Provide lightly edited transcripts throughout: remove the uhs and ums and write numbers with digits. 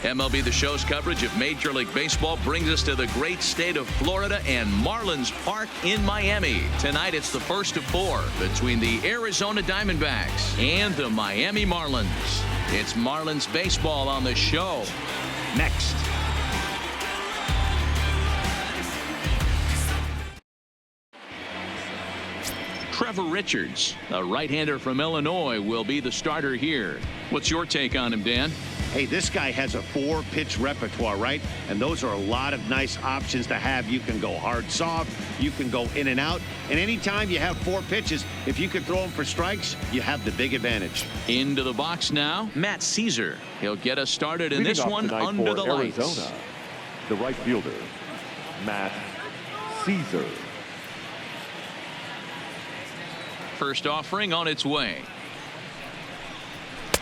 MLB The Show's coverage of Major League Baseball brings us to the great state of Florida and Marlins Park in Miami. Tonight it's the first of 4 between the Arizona Diamondbacks and the Miami Marlins. It's Marlins Baseball on the show. Next. Trevor Richards, a right-hander from Illinois, will be the starter here. What's your take on him, Dan? Hey, this guy has a 4-pitch repertoire, right? And those are a lot of nice options to have. You can go hard, soft. You can go in and out. And anytime you have 4 pitches, if you can throw them for strikes, you have the big advantage. Into the box now, Matt Caesar. He'll get us started in this one under the lights. Arizona, the right fielder, Matt Caesar. First offering on its way.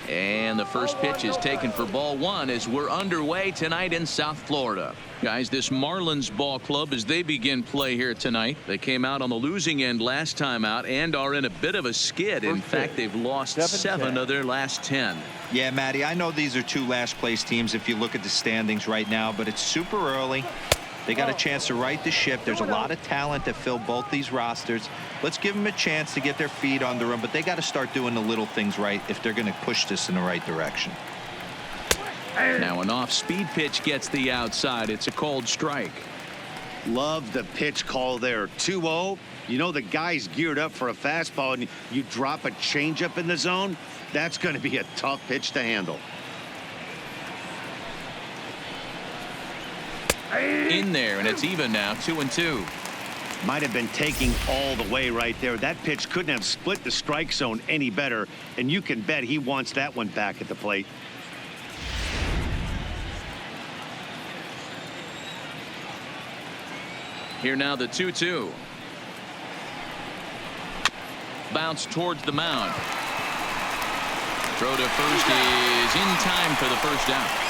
And the first pitch is taken for ball 1 as we're underway tonight in South Florida. Guys, this Marlins ball club, as they begin play here tonight, they came out on the losing end last time out and are in a bit of a skid. In fact, they've lost 7 of their last 10. Yeah, Matty, I know these are 2 last place teams if you look at the standings right now, but it's super early. They got a chance to right the ship. There's a lot of talent that fill both these rosters. Let's give them a chance to get their feet under them, but they got to start doing the little things right if they're going to push this in the right direction. Now an off-speed pitch gets the outside. It's a cold strike. Love the pitch call there. 2-0. You know the guy's geared up for a fastball, and you drop a changeup in the zone. That's going to be a tough pitch to handle. In there, and it's even now, 2-2. Might have been taking all the way right there. That pitch couldn't have split the strike zone any better, and you can bet he wants that one back at the plate. Here now the 2-2. Bounce towards the mound. Throw to first is in time for the first out.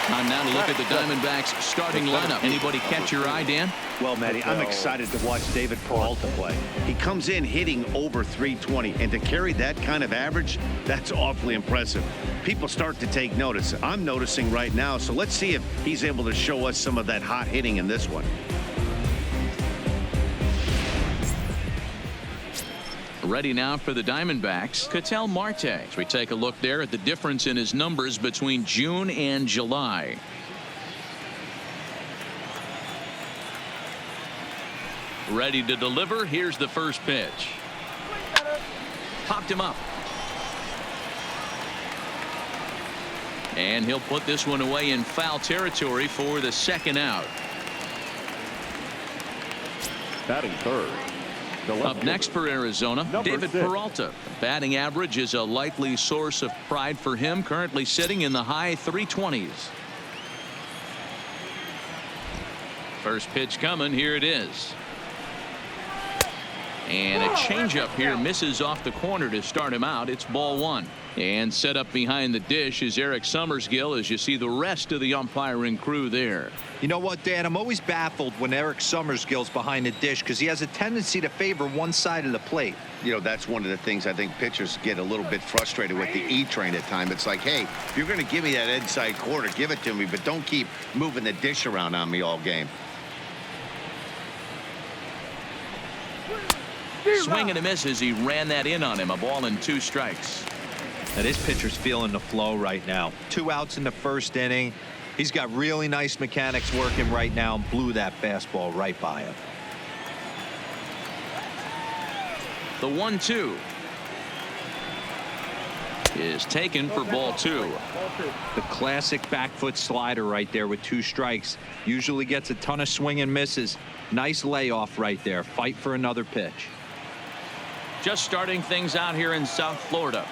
Time now to look at the Diamondbacks starting lineup. Anybody catch your eye, Dan? Well, Matty, I'm excited to watch David Peralta play. He comes in hitting over 320, and to carry that kind of average, that's awfully impressive. People start to take notice. I'm noticing right now, so let's see if he's able to show us some of that hot hitting in this one. Ready now for the Diamondbacks, Ketel Marte. As we take a look there at the difference in his numbers between June and July. Ready to deliver. Here's the first pitch. Popped him up. And he'll put this one away in foul territory for the second out. Batting third. Up next for Arizona, David Peralta. Batting average is a likely source of pride for him, currently sitting in the high 320s. First pitch coming. Here it is. And a changeup here misses off the corner to start him out. It's ball 1. And set up behind the dish is Eric Summersgill as you see the rest of the umpiring crew there. You know what, Dan? I'm always baffled when Eric Summersgill's behind the dish because he has a tendency to favor one side of the plate. You know, that's one of the things I think pitchers get a little bit frustrated with the E-train at times. It's like, hey, if you're going to give me that inside corner, give it to me, but don't keep moving the dish around on me all game. Swing and a miss as he ran that in on him. A ball and 2 strikes. Now this pitcher's feeling the flow right now. 2 outs in the first inning. He's got really nice mechanics working right now and blew that fastball right by him. The 1-2 is taken for ball 2. The classic back foot slider right there with 2 strikes. Usually gets a ton of swing and misses. Nice layoff right there. Fight for another pitch. Just starting things out here in South Florida.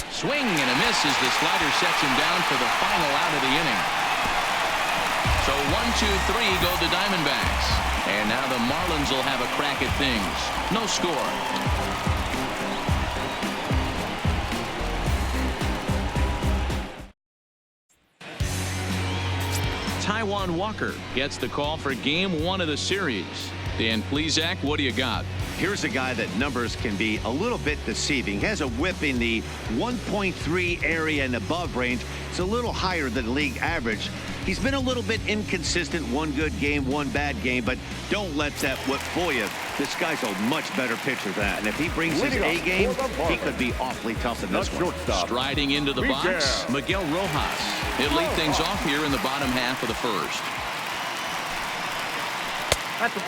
Swing and a miss as the slider sets him down for the final out of the inning. So 1-2-3 go the Diamondbacks. And now the Marlins will have a crack at things. No score. Taijuan Walker gets the call for game 1 of the series. Dan Plesac, what do you got? Here's a guy that numbers can be a little bit deceiving. Has a whip in the 1.3 area and above range. It's a little higher than league average. He's been a little bit inconsistent. One good game, one bad game, but don't let that whip fool you. This guy's a much better pitcher than that. And if he brings his A game, he could be awfully tough in this one. Striding into the box, Miguel Rojas. He'll lead things off here in the bottom half of the first.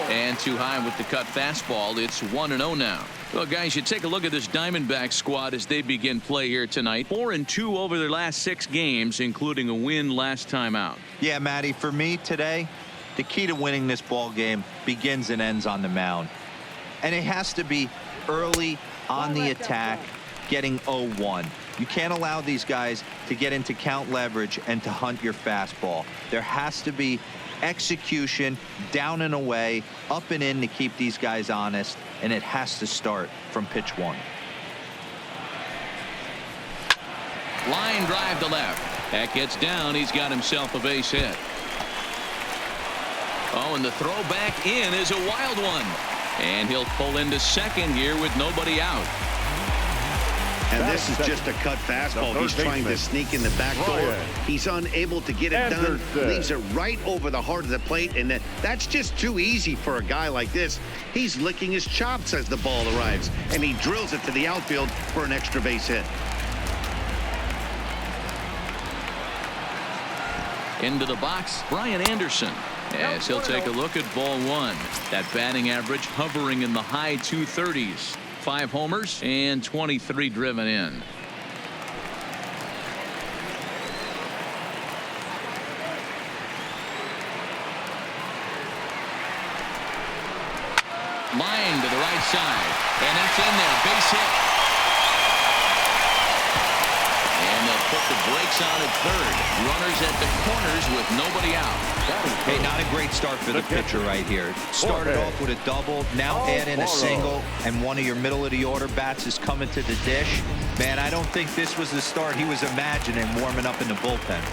And too high with the cut fastball. It's 1-0 now. Well, guys, you take a look at this Diamondbacks squad as they begin play here tonight. 4-2 over their last 6 games, including a win last time out. Yeah, Matty, for me today, the key to winning this ball game begins and ends on the mound. And it has to be early on the attack, getting 0-1. You can't allow these guys to get into count leverage and to hunt your fastball. There has to be execution, down and away, up and in to keep these guys honest, and it has to start from pitch 1. Line drive to left. That gets down. He's got himself a base hit. Oh, and the throw back in is a wild one. And he'll pull into second here with nobody out. And this is just a cut fastball. He's trying to sneak in the back door. He's unable to get it done. Leaves it right over the heart of the plate, and that's just too easy for a guy like this. He's licking his chops as the ball arrives, and he drills it to the outfield for an extra base hit. Into the box, Brian Anderson, as he'll take a look at ball 1. That batting average hovering in the high 230s. 5 homers and 23 driven in. Line to the right side, and that's in there. Base hit. And they'll put the brakes on at third. Runners at the corners with nobody out. Hey, not a great start for the pitcher right here. Started off with a double, now add in a single, and one of your middle of the order bats is coming to the dish. Man, I don't think this was the start he was imagining warming up in the bullpen.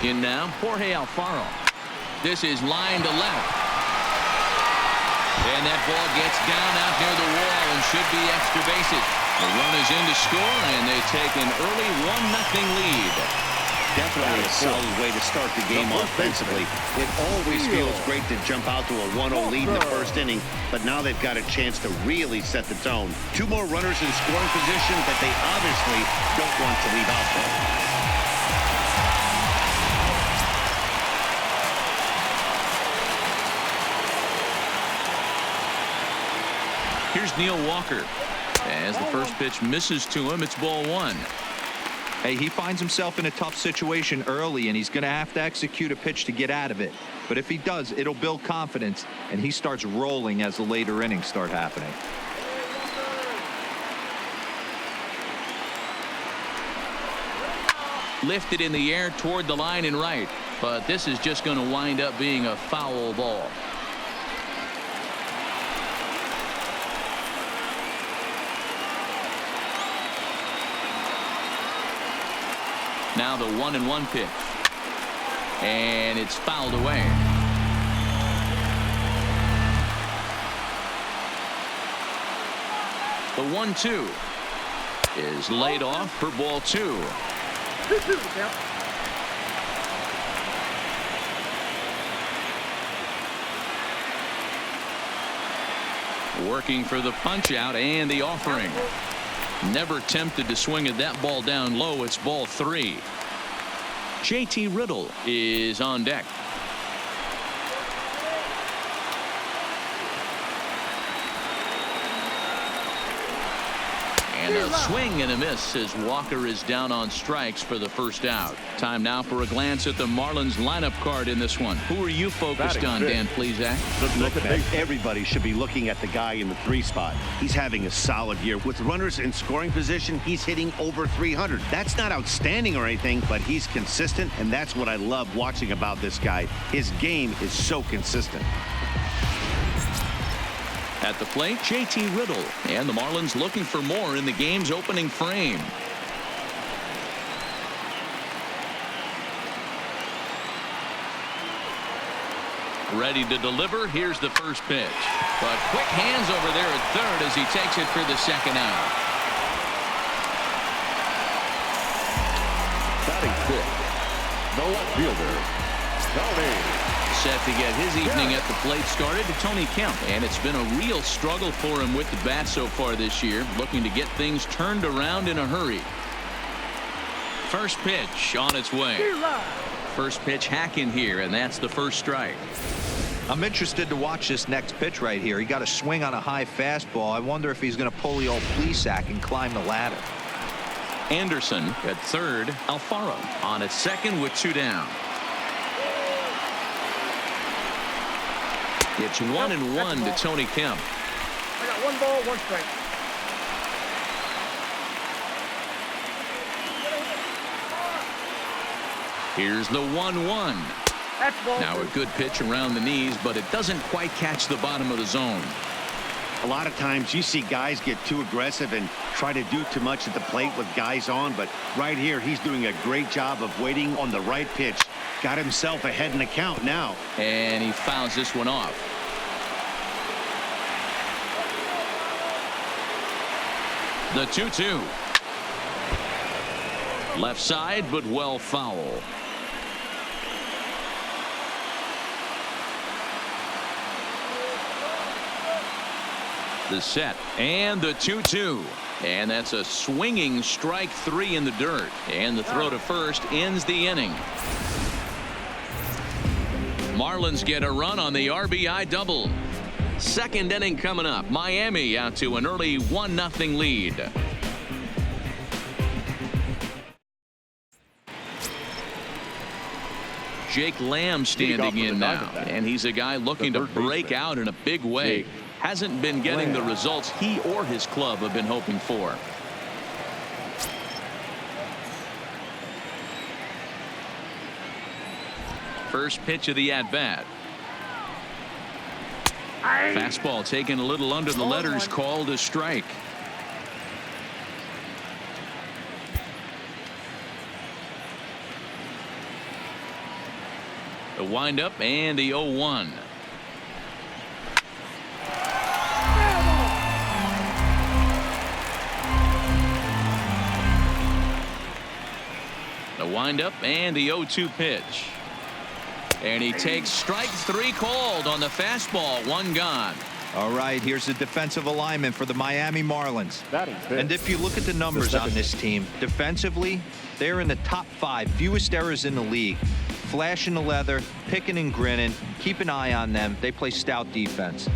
In now, Jorge Alfaro. This is line to left. And that ball gets down out near the wall and should be extra bases. The run is in to score, and they take an early 1-0 lead. Definitely a solid way to start the game offensively. It always feels great to jump out to a 1-0 lead in the first inning, but now they've got a chance to really set the tone. 2 more runners in scoring position that they obviously don't want to leave out there. Here's Neil Walker. As the first pitch misses to him, it's ball 1. Hey, he finds himself in a tough situation early, and he's going to have to execute a pitch to get out of it. But if he does, it'll build confidence, and he starts rolling as the later innings start happening. Lifted in the air toward the line and right, but this is just going to wind up being a foul ball. Now the 1-1 pitch, and it's fouled away. The 1-2 is laid off for ball 2. Working for the punch out and the offering. Never tempted to swing at that ball down low. It's ball 3. JT Riddle is on deck. And a swing and a miss as Walker is down on strikes for the first out. Time now for a glance at the Marlins lineup card in this one. Who are you focused on, Dan Plesac? Look, man, everybody should be looking at the guy in the 3 spot. He's having a solid year. With runners in scoring position, he's hitting over 300. That's not outstanding or anything, but he's consistent, and that's what I love watching about this guy. His game is so consistent. At the plate, JT Riddle, and the Marlins looking for more in the game's opening frame. Ready to deliver. Here's the first pitch. But quick hands over there at third as he takes it for the second out. Batting fifth, the left fielder, Tony. Set to get his evening at the plate started, Tony Kemp. And it's been a real struggle for him with the bat so far this year, looking to get things turned around in a hurry. First pitch on its way. First pitch hacking here, and that's the first strike. I'm interested to watch this next pitch right here. He got a swing on a high fastball. I wonder if he's going to pull the old Plesac and climb the ladder. Anderson at third. Alfaro on at second with 2 down. It's 1-1 to Tony Kemp. I got 1 ball, 1 strike. Here's the 1-1. That's ball. Now a good pitch around the knees, but it doesn't quite catch the bottom of the zone. A lot of times you see guys get too aggressive and try to do too much at the plate with guys on, but right here he's doing a great job of waiting on the right pitch. Got himself ahead in the count now. And he fouls this one off. The 2-2. Left side, but well foul. The set and the 2-2. And that's a swinging strike 3 in the dirt. And the throw to first ends the inning. Marlins get a run on the RBI double. Second inning coming up. Miami out to an early 1-0 lead. Jake Lamb standing in now, and he's a guy looking to break out in a big way. Hasn't been getting the results he or his club have been hoping for. First pitch of the at-bat. Fastball taken a little under the letters, called a strike. The windup and the 0-1. The windup and the 0-2 pitch. And he takes strike 3 called on the fastball. 1 gone. All right, here's the defensive alignment for the Miami Marlins. And if you look at the numbers on this team, defensively, they're in the top 5 fewest errors in the league. Flashing the leather, picking and grinning. Keep an eye on them. They play stout defense.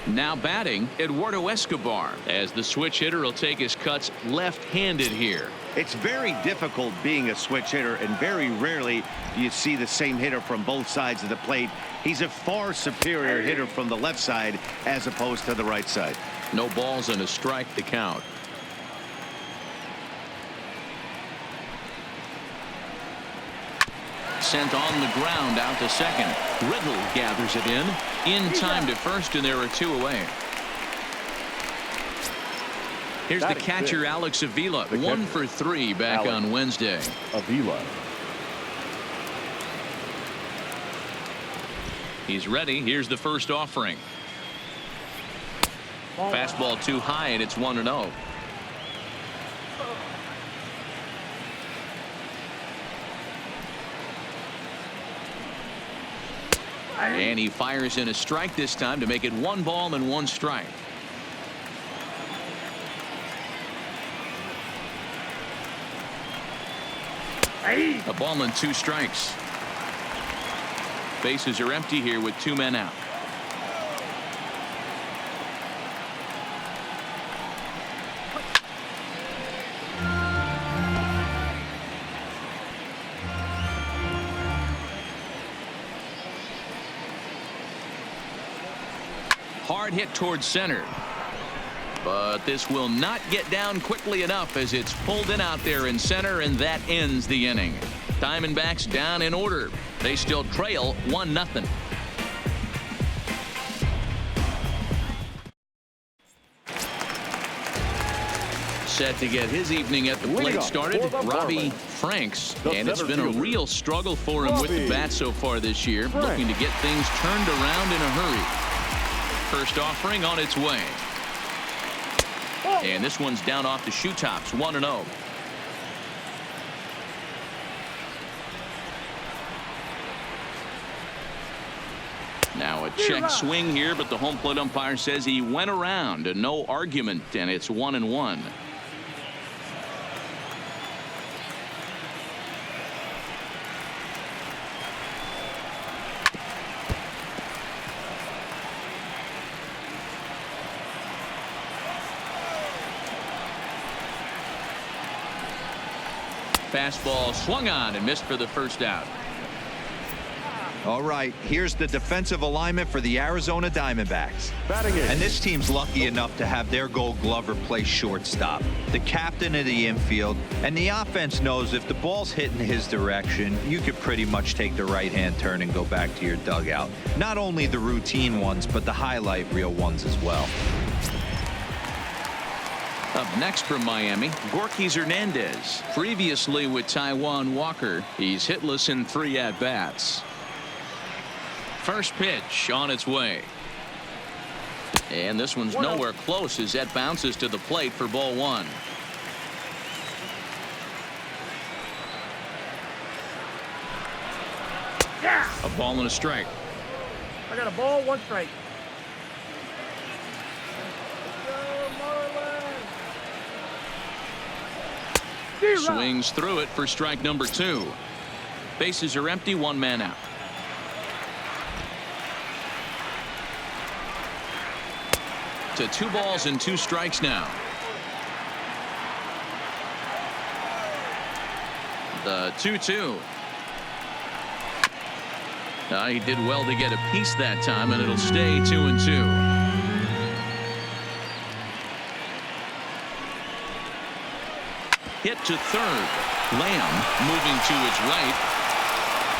Now batting, Eduardo Escobar, as the switch hitter will take his cuts left-handed here. It's very difficult being a switch hitter, and very rarely do you see the same hitter from both sides of the plate. He's a far superior hitter from the left side as opposed to the right side. No balls and a strike to count. Sent on the ground out to second. Riddle gathers it in time to first, and there are 2 away. Here's the catcher, Alex Avila, 1 for 3 back on Wednesday. Avila. He's ready. Here's the first offering. Fastball too high, and it's 1-0. And he fires in a strike this time to make it 1 ball and 1 strike. A ball and 2 strikes. Bases are empty here with 2 men out. Hard hit towards center. But this will not get down quickly enough as it's pulled in out there in center, and that ends the inning. Diamondbacks down in order. They still trail 1-0. set to get his evening at the plate started, Robbie Franks. And it's been a real struggle for him with the bat so far this year, looking to get things turned around in a hurry. First offering on its way. And this one's down off the shoe tops, 1-0. Now a check swing here, but the home plate umpire says he went around, and no argument, and it's 1-1. Fastball swung on and missed for the first out. All right, here's the defensive alignment for the Arizona Diamondbacks. And this team's lucky enough to have their Gold Glover play shortstop, the captain of the infield, and the offense knows if the ball's hitting his direction, you could pretty much take the right-hand turn and go back to your dugout. Not only the routine ones, but the highlight reel ones as well. Up next from Miami, Gorky Hernandez. Previously with Taijuan Walker, he's hitless in 3 at-bats. First pitch on its way. And this one's nowhere close as that bounces to the plate for ball 1. A ball and a strike. I got a ball, 1 strike. Swings through it for strike number 2. Bases are empty, 1 man out. To 2 balls and 2 strikes now. The 2-2. He did well to get a piece that time, and it'll stay 2-2. Hit to third. Lamb moving to his right.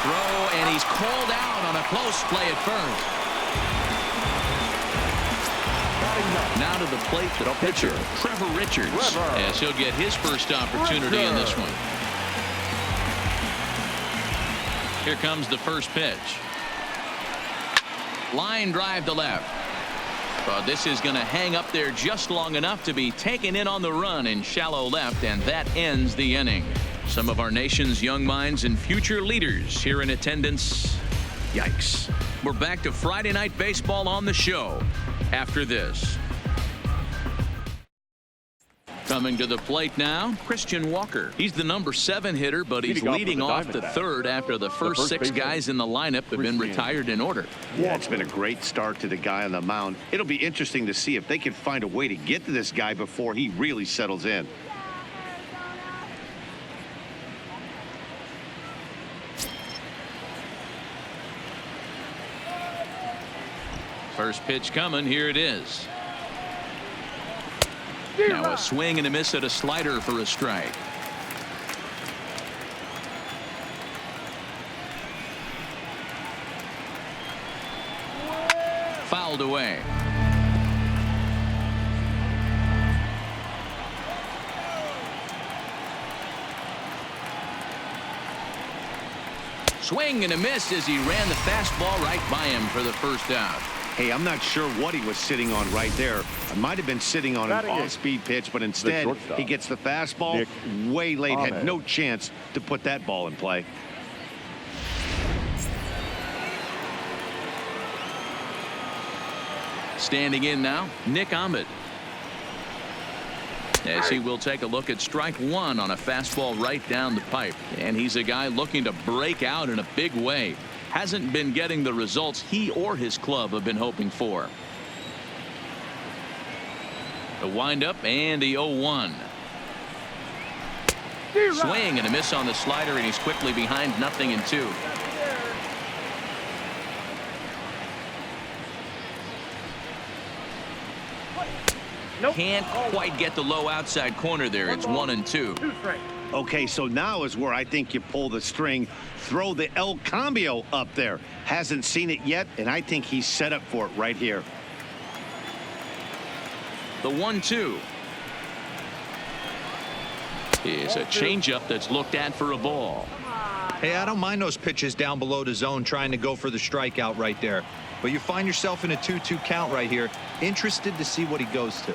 Throw, and he's called out on a close play at first. Now to the plate, the pitcher, Trevor Richards, as he'll get his first opportunity in this one. Here comes the first pitch. Line drive to left. But this is going to hang up there just long enough to be taken in on the run in shallow left, and that ends the inning. Some of our nation's young minds and future leaders here in attendance. Yikes. We're back to Friday Night Baseball on the show after this. Coming to the plate now, Christian Walker. He's the number 7 hitter, but he's leading off the third after the first 6 guys in the lineup have been retired in order. Yeah, it's been a great start to the guy on the mound. It'll be interesting to see if they can find a way to get to this guy before he really settles in. First pitch coming. Here it is. Now a swing and a miss at a slider for a strike. Fouled away. Swing and a miss as he ran the fastball right by him for the first out. Hey, I'm not sure what he was sitting on right there. It might have been sitting on an off-speed pitch, but instead he gets the fastball way late. Had no chance to put that ball in play. Standing in now, Nick Ahmed. As he will take a look at strike 1 on a fastball right down the pipe. And he's a guy looking to break out in a big way. Hasn't been getting the results he or his club have been hoping for. The windup and the 0-1. Swing and a miss on the slider, and he's quickly behind 0-2. Can't quite get the low outside corner there. It's 1-2. Okay, so now is where I think you pull the string, throw the El Cambio up there. Hasn't seen it yet, and I think he's set up for it right here. The 1-2. is a changeup that's looked at for a ball. Hey, I don't mind those pitches down below the zone trying to go for the strikeout right there. But you find yourself in a 2-2 count right here. Interested to see what he goes to.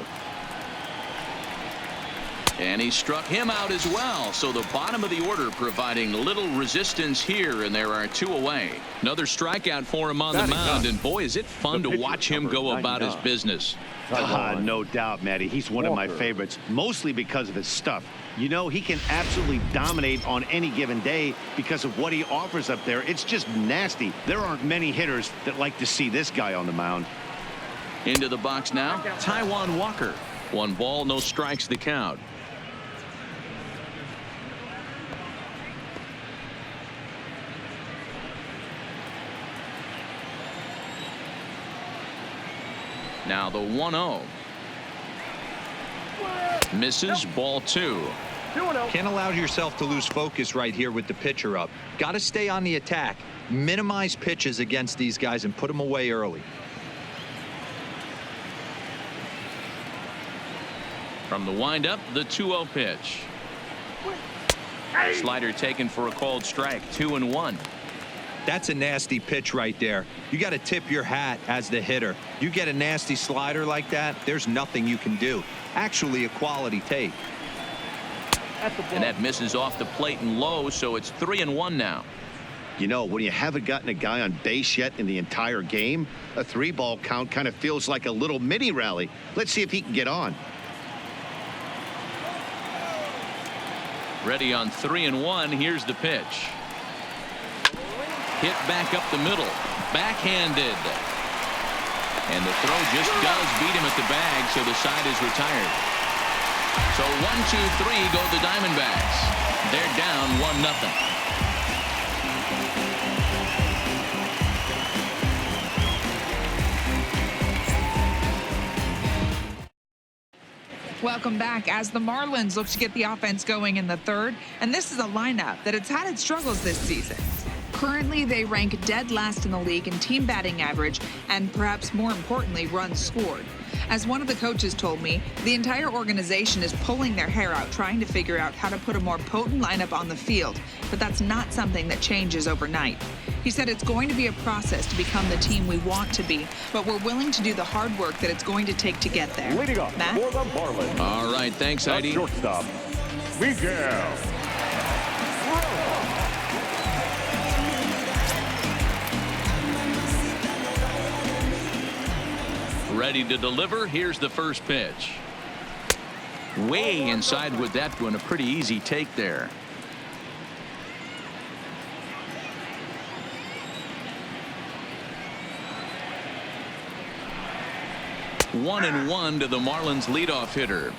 And he struck him out as well. So the bottom of the order providing little resistance here, and there are 2 away. Another strikeout for him on the mound, and boy, is it fun to watch him go about his business. No doubt, Matty. He's one of my favorites, mostly because of his stuff. You know, he can absolutely dominate on any given day because of what he offers up there. It's just nasty. There aren't many hitters that like to see this guy on the mound. Into the box now, Taijuan Walker. 1 ball, no strikes, the count. Now the 1-0. Misses, ball 2. Can't allow yourself to lose focus right here with the pitcher up. Got to stay on the attack. Minimize pitches against these guys and put them away early. From the windup, the 2-0 pitch. Slider taken for a called strike. 2-1. That's a nasty pitch right there. You got to tip your hat as the hitter. You get a nasty slider like that, there's nothing you can do. Actually a quality take. And that misses off the plate and low, so it's 3-1 now. You know, when you haven't gotten a guy on base yet in the entire game, a 3-ball count kind of feels like a little mini rally. Let's see if he can get on. Ready on 3-1. Here's the pitch. Hit back up the middle. Backhanded. And the throw just does beat him at the bag, so the side is retired. So 1-2-3 go the Diamondbacks. They're down 1-0. Welcome back as the Marlins look to get the offense going in the 3rd. And this is a lineup that has had its struggles this season. Currently, they rank dead last in the league in team batting average and perhaps more importantly, runs scored. As one of the coaches told me, the entire organization is pulling their hair out trying to figure out how to put a more potent lineup on the field, but that's not something that changes overnight. He said it's going to be a process to become the team we want to be, but we're willing to do the hard work that it's going to take to get there. Leading up Matt? for the Marlins. All right, thanks, Heidi. Shortstop, Miguel. Ready to deliver. Here's the first pitch. Way inside with that one. A pretty easy take there. One and one to the Marlins leadoff hitter.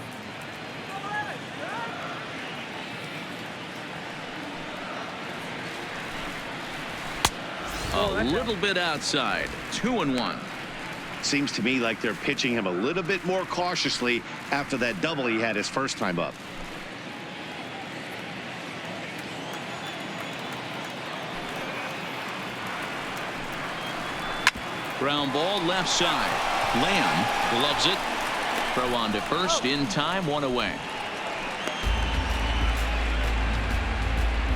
A little bit outside. 2-1. Seems to me like they're pitching him a little bit more cautiously after that double he had his first time up. Ground ball left side. Lamb gloves it. Throw on to first in time. 1 away.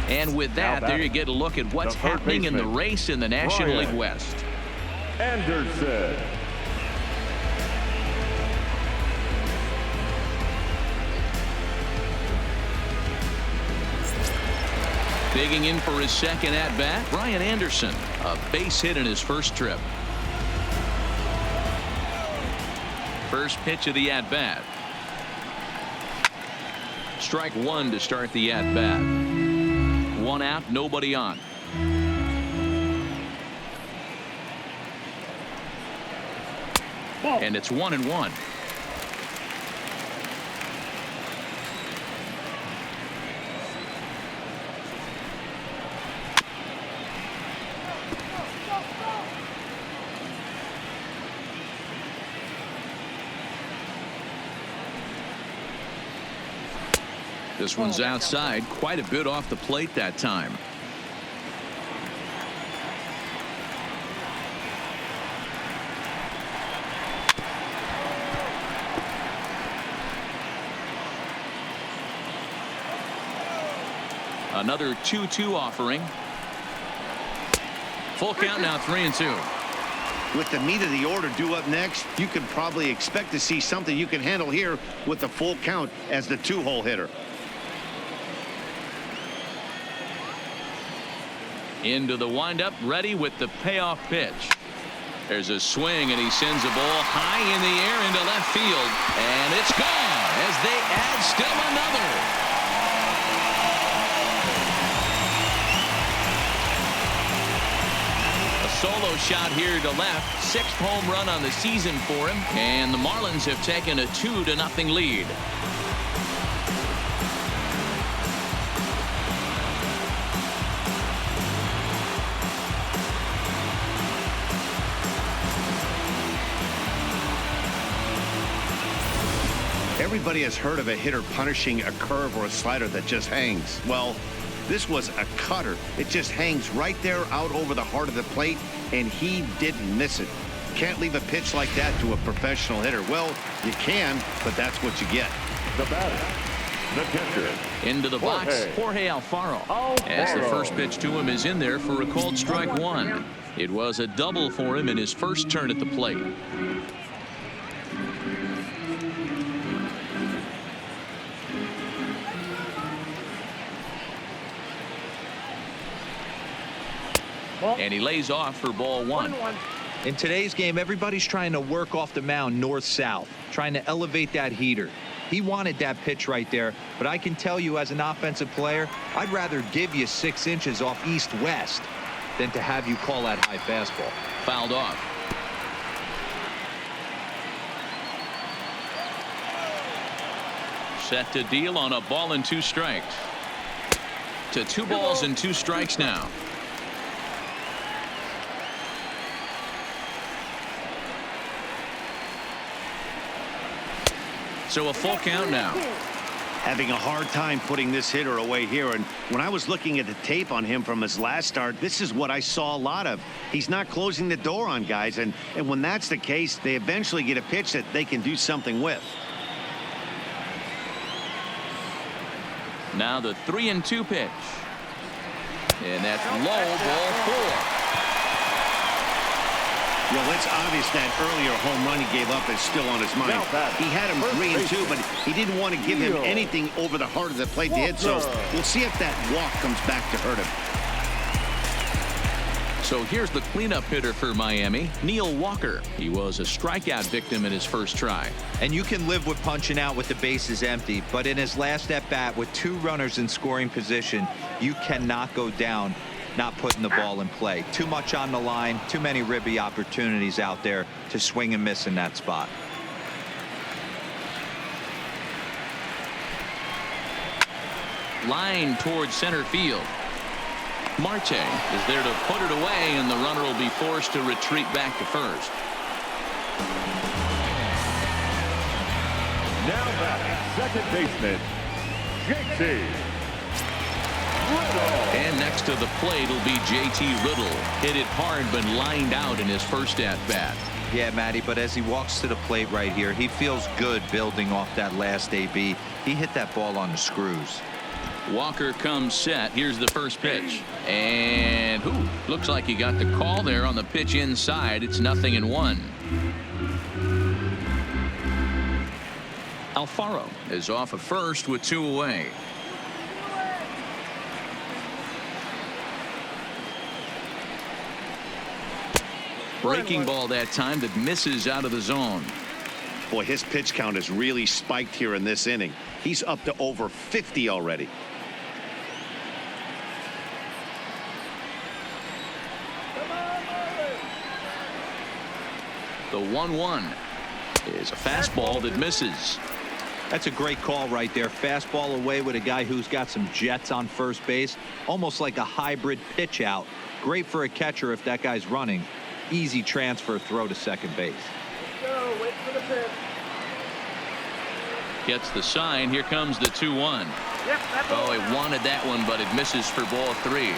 And with that, there you get a look at what's happening in the race in the National League West. Anderson. Digging in for his second at-bat, Brian Anderson. A base hit in his first trip. First pitch of the at-bat. Strike 1 to start the at-bat. 1 out, nobody on. And it's 1-1. This one's outside, quite a bit off the plate that time. Another 2-2 offering. Full count now, 3-2. With the meat of the order due up next, you can probably expect to see something you can handle here with the full count as the 2-hole hitter. Into the windup, ready with the payoff pitch. There's a swing, and he sends a ball high in the air into left field, and it's gone as they add still another. Solo shot here to left. 6th home run on the season for him, and the Marlins have taken a 2-0 lead. Everybody has heard of a hitter punishing a curve or a slider that just hangs. Well, this was a cutter. It just hangs right there out over the heart of the plate, and he didn't miss it. Can't leave a pitch like that to a professional hitter. Well, you can, but that's what you get. The batter, the catcher. Into the box, Jorge Alfaro. As the first pitch to him is in there for a called strike 1. It was a double for him in his first turn at the plate. And he lays off for ball 1. In today's game, everybody's trying to work off the mound north-south, trying to elevate that heater. He wanted that pitch right there, but I can tell you as an offensive player, I'd rather give you 6 inches off east-west than to have you call that high fastball. Fouled off. Set to deal on a ball and 2 strikes. To 2 balls and 2 strikes now. So a full count now. Having a hard time putting this hitter away here, and when I was looking at the tape on him from his last start, this is what I saw a lot of. He's not closing the door on guys, and when that's the case, they eventually get a pitch that they can do something with. Now the 3-2 pitch, and that's low, ball 4. Well, it's obvious that earlier home run he gave up is still on his mind. He had him 3-2, but he didn't want to give him anything over the heart of the plate to hit, so we'll see if that walk comes back to hurt him. So here's the cleanup hitter for Miami, Neil Walker. He was a strikeout victim in his first try. And you can live with punching out with the bases empty, but in his last at-bat with 2 runners in scoring position, you cannot go down not putting the ball in play. Too much on the line, too many ribby opportunities out there to swing and miss in that spot. Line towards center field. Marte is there to put it away, and the runner will be forced to retreat back to first. Now back, second baseman, JT Riddle. And next to the plate will be JT Riddle. Hit it hard, but lined out in his first at-bat. Yeah, Matty, but as he walks to the plate right here, he feels good building off that last AB. He hit that ball on the screws. Walker comes set. Here's the first pitch. And looks like he got the call there on the pitch inside. It's 0-1. Alfaro is off at first with 2 away. Breaking ball that time that misses out of the zone. Boy, his pitch count has really spiked here in this inning. He's up to over 50 already. The 1-1 is a fastball that misses. That's a great call right there. Fastball away with a guy who's got some jets on first base. Almost like a hybrid pitch out. Great for a catcher if that guy's running. Easy transfer throw to second base. Go, wait for the pitch. Gets the sign. Here comes the 2-1. Oh, he wanted that one, but it misses for ball 3.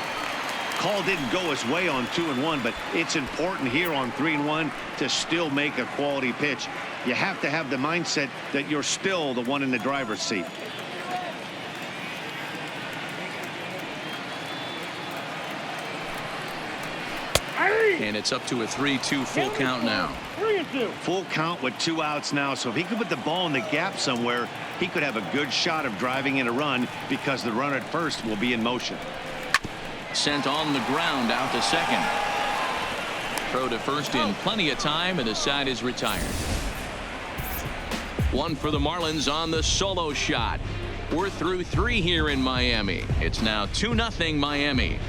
Call didn't go his way on 2-1, but it's important here on 3-1 to still make a quality pitch. You have to have the mindset that you're still the one in the driver's seat. And it's up to a 3-2 full count now. 3-2. Full count with 2 outs now. So if he could put the ball in the gap somewhere, he could have a good shot of driving in a run because the runner at first will be in motion. Sent on the ground out to second. Throw to first in plenty of time, and the side is retired. One for the Marlins on the solo shot. We're through 3 here in Miami. It's now 2-0 Miami.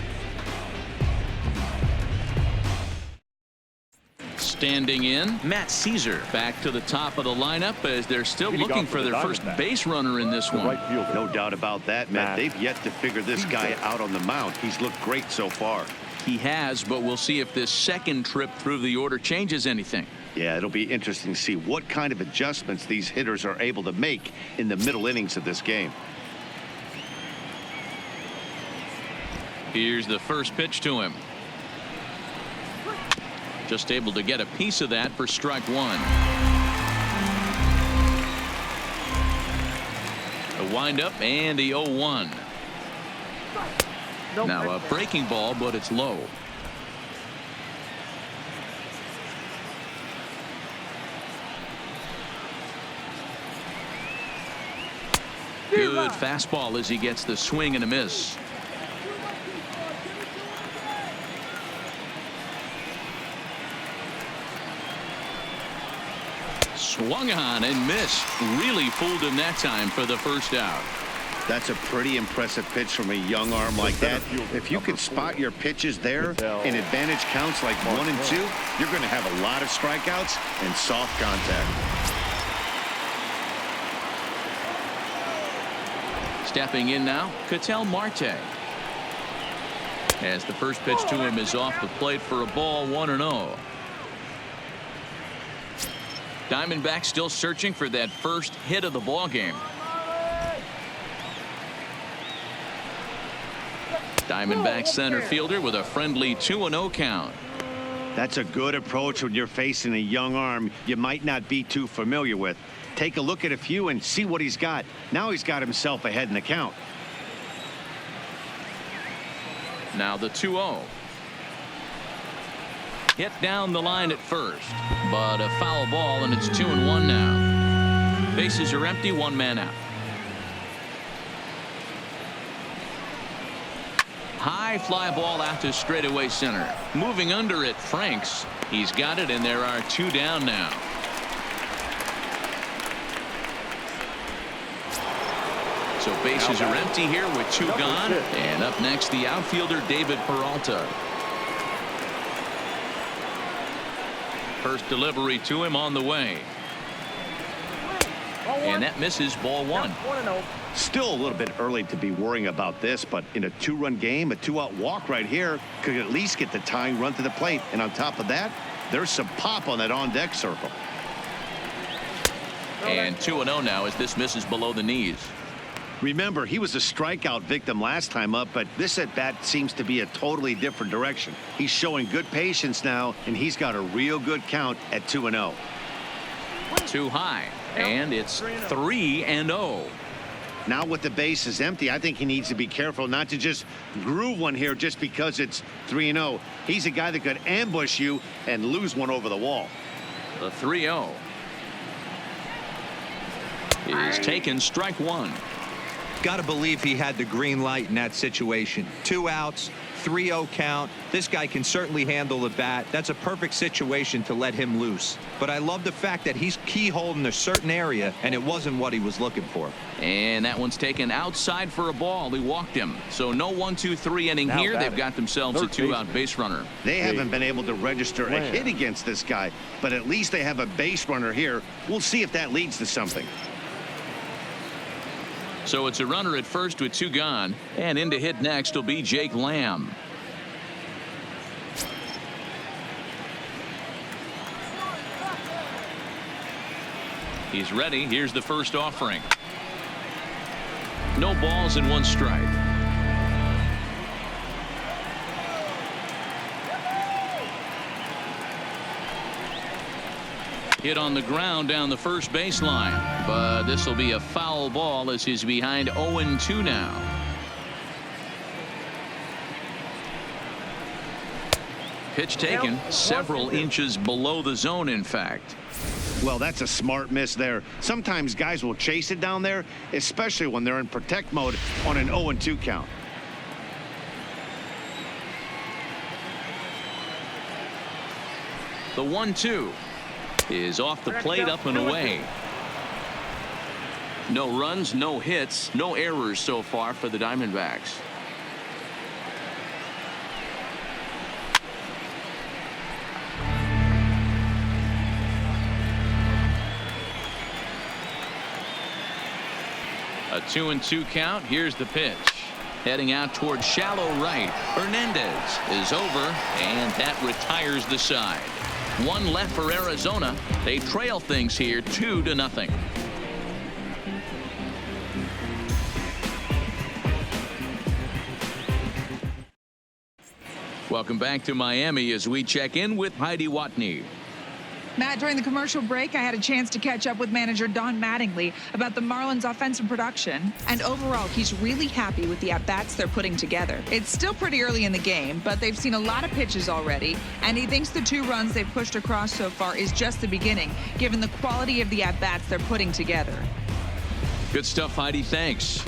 Standing in, Matt Caesar back to the top of the lineup as they're still looking for their first base runner in this one. No doubt about that, Matt. They've yet to figure this guy out on the mound. He's looked great so far. He has, but we'll see if this second trip through the order changes anything. Yeah, it'll be interesting to see what kind of adjustments these hitters are able to make in the middle innings of this game. Here's the first pitch to him. Just able to get a piece of that for strike 1. A windup and the 0-1. Now a breaking ball, but it's low. Good fastball as he gets the swing and a miss. Swung on and missed. Really fooled him that time for the first out. That's a pretty impressive pitch from a young arm like that. If you can spot your pitches there in advantage counts like 1 and 2, you're going to have a lot of strikeouts and soft contact. Stepping in now, Ketel Marte. As the first pitch to him is off the plate for a ball, 1-0. Diamondbacks still searching for that first hit of the ball game. Diamondback center fielder with a friendly 2-0 count. That's a good approach when you're facing a young arm you might not be too familiar with. Take a look at a few and see what he's got. Now he's got himself ahead in the count. Now the 2-0. Hit down the line at first, but a foul ball, and it's 2-1 now. Bases are empty, 1 man out. High fly ball out to straightaway center. Moving under it, Franks. He's got it, and there are 2 down now. So bases are empty here with 2 gone. And up next, the outfielder David Peralta. First delivery to him on the way. And that misses, ball 1. Still a little bit early to be worrying about this, but in a 2-run game, a 2-out walk right here could at least get the tying run to the plate. And on top of that, there's some pop on that on-deck circle. And 2-0 now as this misses below the knees. Remember, he was a strikeout victim last time up, but this at-bat seems to be a totally different direction. He's showing good patience now, and he's got a real good count at 2-0. Too high, and it's 3-0. Now with the bases empty, I think he needs to be careful not to just groove one here just because it's 3-0. He's a guy that could ambush you and lose one over the wall. The 3-0 is taken, strike 1. Got to believe he had the green light in that situation. 2 outs, 3-0 count. This guy can certainly handle the bat. That's a perfect situation to let him loose. But I love the fact that he's keyholed in a certain area, and it wasn't what he was looking for. And that one's taken outside for a ball. He walked him. So no 1-2-3 inning here. They've got themselves a 2-out base runner. They haven't been able to register a hit against this guy, but at least they have a base runner here. We'll see if that leads to something. So it's a runner at first with 2 gone, and in to hit next will be Jake Lamb. He's ready. Here's the first offering. No balls and 1 strike. Hit on the ground down the first baseline, but this will be a foul ball as he's behind 0-2 now. Pitch taken several inches below the zone, in fact. Well, that's a smart miss there. Sometimes guys will chase it down there, especially when they're in protect mode on an 0-2 count. The 1-2 is off the plate, up and away. No runs, no hits, no errors so far for the Diamondbacks. A 2-2 count. Here's the pitch. Heading out toward shallow right. Hernandez is over, and that retires the side. One left for Arizona. They trail things here 2-0. Welcome back to Miami as we check in with Heidi Watney. Matt, during the commercial break, I had a chance to catch up with manager Don Mattingly about the Marlins' offensive production. And overall, he's really happy with the at-bats they're putting together. It's still pretty early in the game, but they've seen a lot of pitches already. And he thinks the 2 runs they've pushed across so far is just the beginning, given the quality of the at-bats they're putting together. Good stuff, Heidi. Thanks.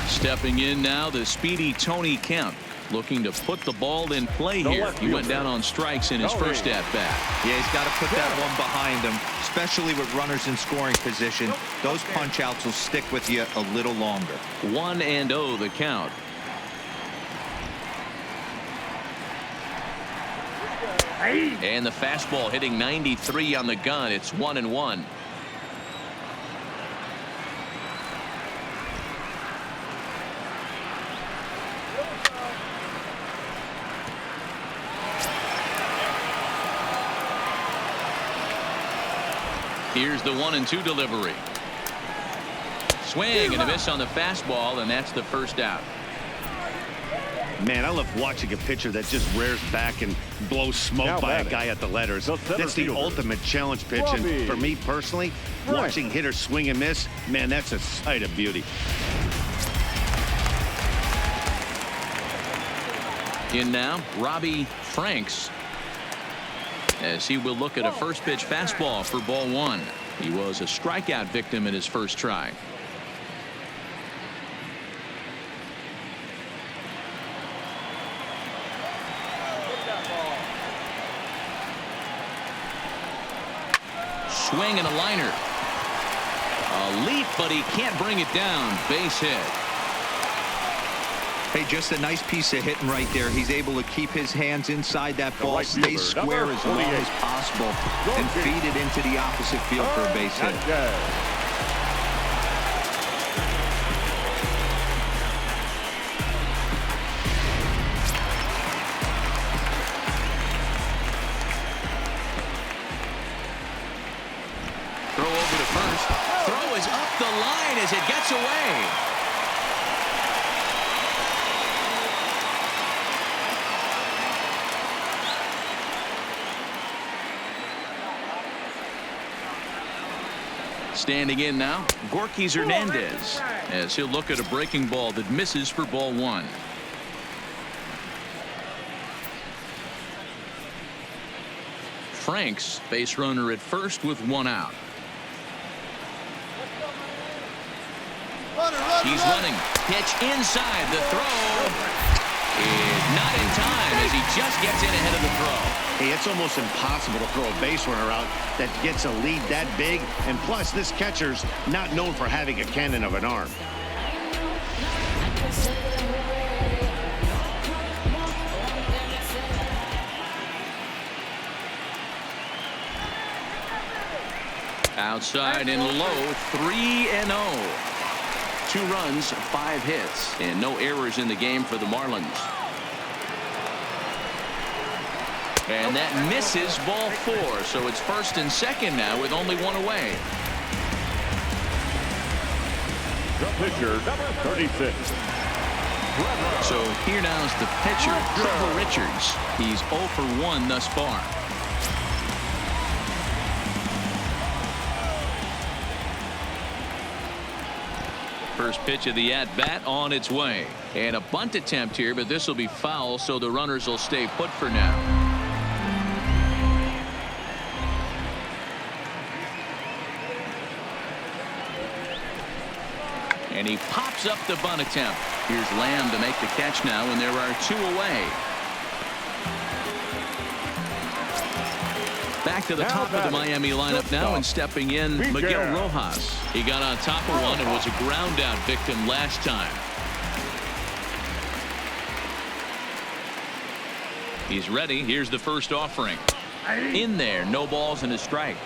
Stepping in now, the speedy Tony Kemp, looking to put the ball in play here. He went down on strikes in his first at-bat. Yeah, he's got to put that one behind him, especially with runners in scoring position. Those punch-outs will stick with you a little longer. 1-0 the count. And the fastball hitting 93 on the gun. It's 1-1. Here's the 1-2 delivery. Swing and a miss on the fastball, and that's the first out. Man, I love watching a pitcher that just rears back and blows smoke by a guy at the letters. That's the ultimate challenge pitch. And for me personally, watching hitters swing and miss, man, that's a sight of beauty. In now, Robbie Franks, as he will look at a first pitch fastball for ball 1. He was a strikeout victim in his first try. Swing and a liner. A leap, but he can't bring it down. Base hit. Hey, just a nice piece of hitting right there. He's able to keep his hands inside that ball, stay square as long as possible, and feed it into the opposite field for a base hit. Throw over to first. Throw is up the line as it gets away. Standing in now, Gorky Hernandez, as he'll look at a breaking ball that misses for ball 1. Franks, base runner at first with 1 out. He's running. Pitch inside. The throw is not in time as he just gets in ahead of the throw. Hey, it's almost impossible to throw a base runner out that gets a lead that big. And plus, this catcher's not known for having a cannon of an arm. Outside and low, 3-0. 2 runs, 5 hits, and no errors in the game for the Marlins. And that misses ball 4, so it's first and second now with only 1 away. The pitcher, number 36. So here now is the pitcher, Trevor Richards. He's 0 for 1 thus far. first pitch of the at-bat on its way. And a bunt attempt here, but this will be foul, so the runners will stay put for now. And he pops up the bunt attempt. Here's Lamb to make the catch now, and there are 2 away. Back to the top of the Miami lineup now, and stepping in, Miguel Rojas. He got on top of one and was a ground out victim last time. He's ready. Here's the first offering. In there, no balls and a strike.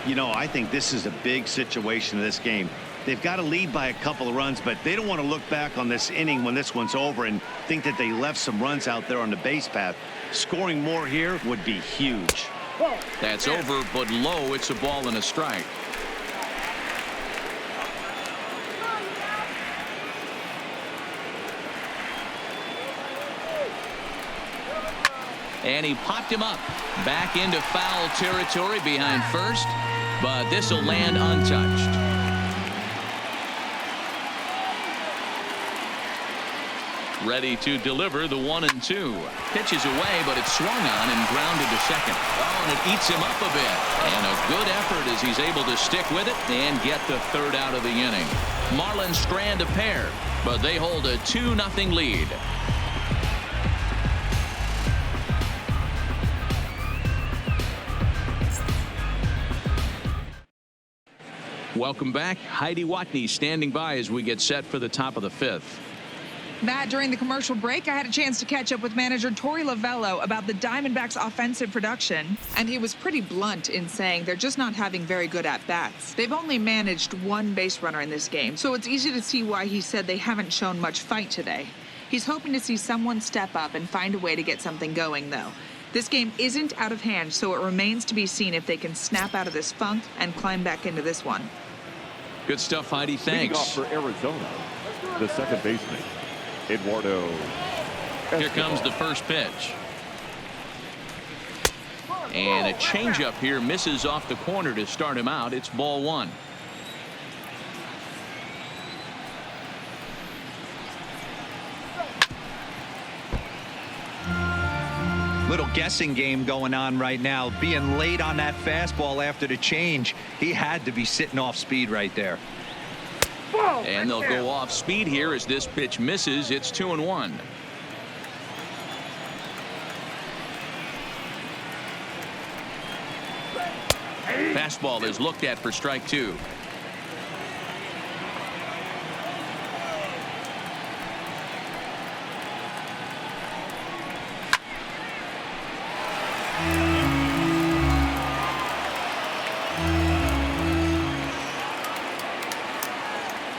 You know, I think this is a big situation in this game. They've got to lead by a couple of runs, but they don't want to look back on this inning when this one's over and think that they left some runs out there on the base path. Scoring more here would be huge. That's over, but low. It's a ball and a strike. And he popped him up. Back into foul territory behind first, but this will land untouched. Ready to deliver the 1-2. Pitches away, but it's swung on and grounded to second. Oh, and it eats him up a bit. And a good effort as he's able to stick with it and get the third out of the inning. Marlins strand a pair, but they hold a 2-0 lead. Welcome back. Heidi Watney standing by as we get set for the top of the 5th. Matt, during the commercial break, I had a chance to catch up with manager Torey Lovello about the Diamondbacks' offensive production, and he was pretty blunt in saying they're just not having very good at-bats. They've only managed 1 base runner in this game, so it's easy to see why he said they haven't shown much fight today. He's hoping to see someone step up and find a way to get something going, though. This game isn't out of hand, so it remains to be seen if they can snap out of this funk and climb back into this one. Good stuff, Heidi. Leading Thanks. off for Arizona, the second baseman, Eduardo. Here comes the first pitch. And a changeup here misses off the corner to start him out. It's ball 1. Little guessing game going on right now. Being late on that fastball after the change, he had to be sitting off speed right there. And they'll go off speed here as this pitch misses. It's 2-1. Fastball is looked at for strike 2.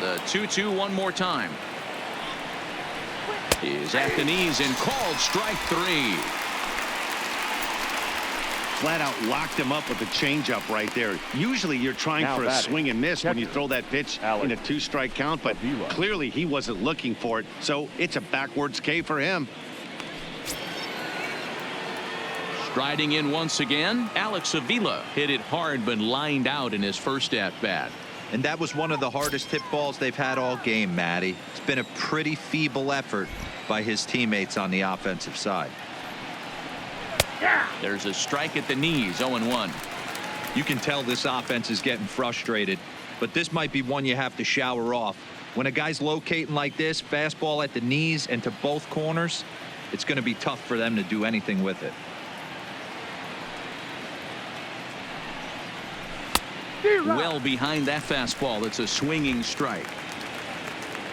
The 2-2 one more time. Is at the knees and called strike 3. Flat out locked him up with the changeup right there. Usually you're trying Now for a batting, swing and miss when you catcher, throw that pitch Alex in a 2-strike count, but Avila. clearly he wasn't looking for it, so it's a backwards K for him. Striding in once again, Alex Avila hit it hard but lined out in his first at-bat. And that was one of the hardest hit balls they've had all game, Matty. It's been a pretty feeble effort by his teammates on the offensive side. There's a strike at the knees, 0-1. You can tell this offense is getting frustrated, but this might be one you have to shower off. When a guy's locating like this, fastball at the knees and to both corners, it's going to be tough for them to do anything with it. Well behind that fastball. It's a swinging strike.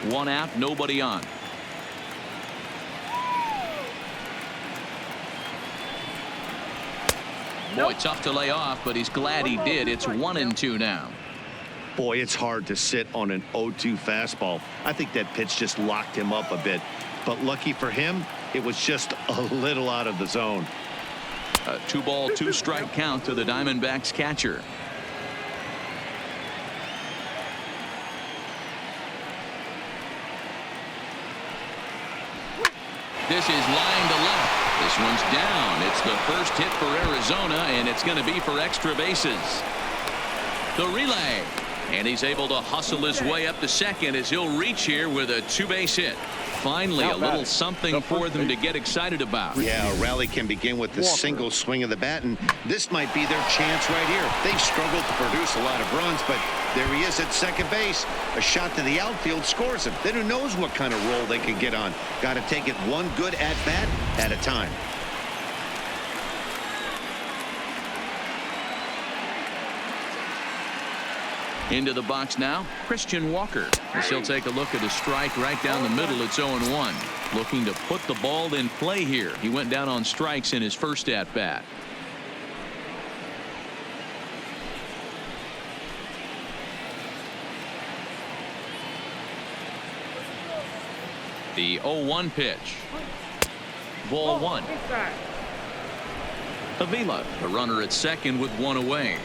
1 out, nobody on. Boy, tough to lay off, but he's glad he did. It's 1-2 now. Boy, it's hard to sit on an 0-2 fastball. I think that pitch just locked him up a bit, but lucky for him, it was just a little out of the zone. A 2-ball, 2-strike count to the Diamondbacks catcher. This is line to left. This one's down. It's the first hit for Arizona, and it's going to be for extra bases. The relay. And he's able to hustle his way up to second as he'll reach here with a 2-base hit. Finally, a little something for them to get excited about. Yeah, a rally can begin with the single swing of the bat, and this might be their chance right here. They've struggled to produce a lot of runs, but there he is at second base. A shot to the outfield scores him. Then who knows what kind of roll they can get on. Got to take it one good at-bat at a time. Into the box now, Christian Walker. As he'll take a look at a strike right down the middle. It's 0-1. Looking to put the ball in play here. He went down on strikes in his first at-bat. The 0-1 pitch. Ball one. Avila, the runner at second with one away.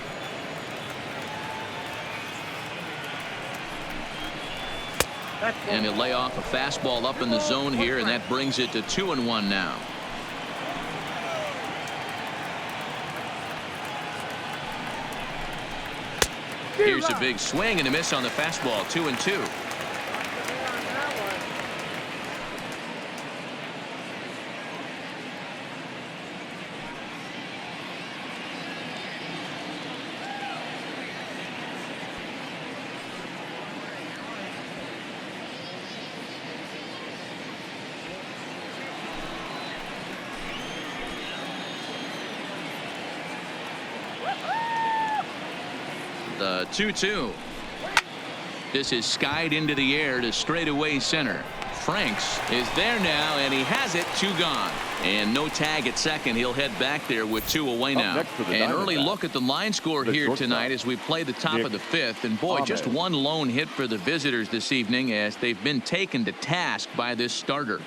And he'll lay off a fastball up in the zone here, and that brings it to 2-1 now. Here's a big swing and a miss on the fastball. 2-2. The 2-2. This is skied into the air to straightaway center. Franks is there now, and he has it. 2 gone. And no tag at second. He'll head back there with 2 away now. An early look at the line score here tonight as we play the top of the 5th. And boy, just one lone hit for the visitors this evening as they've been taken to task by this starter.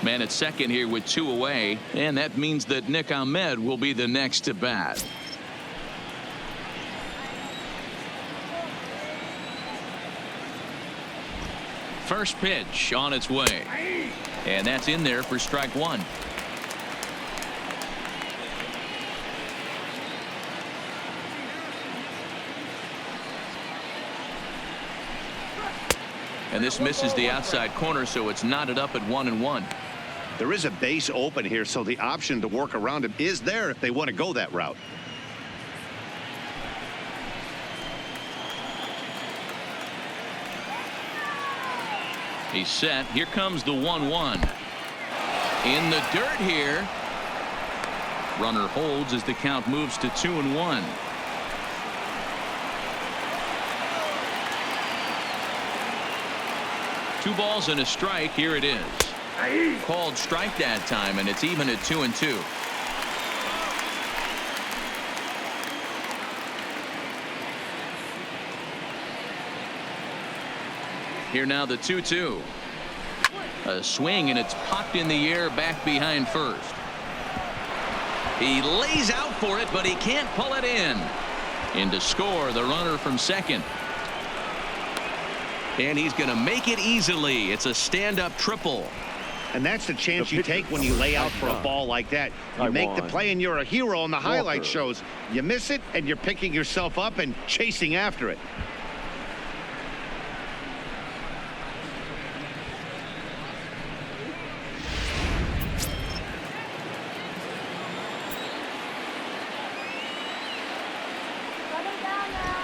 Man at second here with 2 away, and that means that Nick Ahmed will be the next to bat. First pitch on its way, and that's in there for strike one. And this misses the outside corner, so it's knotted up at 1-1. There is a base open here, so the option to work around him is there if they want to go that route. He's set. Here comes the 1-1. In the dirt here. Runner holds as the count moves to 2-1. Two balls and a strike. Here it is. Called strike that time, and it's even at 2-2. Here now the 2-2. A swing, and it's popped in the air back behind first. He lays out for it, but he can't pull it in. In to score the runner from second. And he's going to make it easily. It's a stand-up triple. And that's the chance you take when you lay out for a ball like that. You make the play and you're a hero on the highlight shows. You miss it and you're picking yourself up and chasing after it.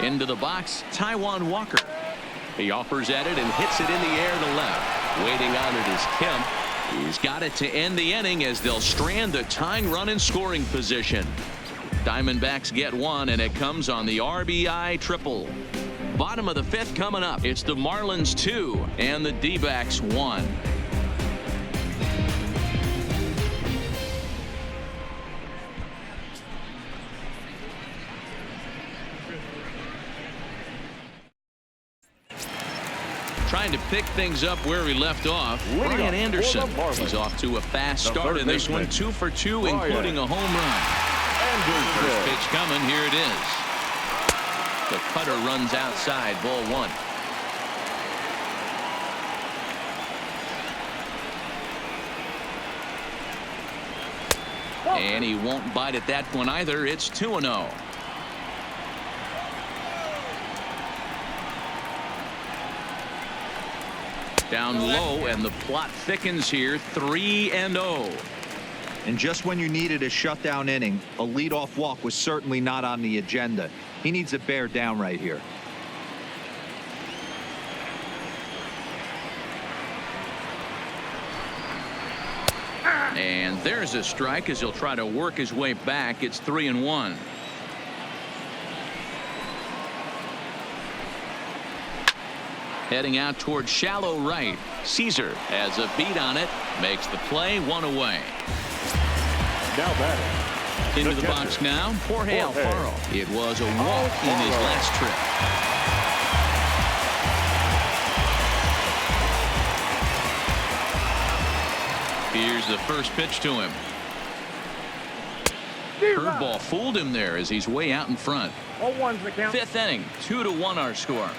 Into the box, Taijuan Walker. He offers at it and hits it in the air to left. Waiting on it is Kemp. He's got it to end the inning as they'll strand the tying run in scoring position. Diamondbacks get one, and it comes on the RBI triple. Bottom of the 5th coming up. It's the Marlins 2 and the D-backs 1. Trying to pick things up where he left off. Brian Anderson. He's off to a fast start in this one. 2 for 2, including a home run. First pitch coming. Here it is. The cutter runs outside. Ball 1. And he won't bite at that one either. It's 2-0. Down low, and the plot thickens here. 3-0. And just when you needed a shutdown inning, a leadoff walk was certainly not on the agenda. He needs to bear down right here. And there's a strike as he'll try to work his way back. It's 3-1. Heading out toward shallow right. Caesar has a beat on it. Makes the play. 1 away. Now batting. Into the box now. Jorge Alfaro. It was a walk in his last trip. Here's the first pitch to him. Curveball fooled him there as he's way out in front. 0-1's the count. 5th inning. 2-1 our score.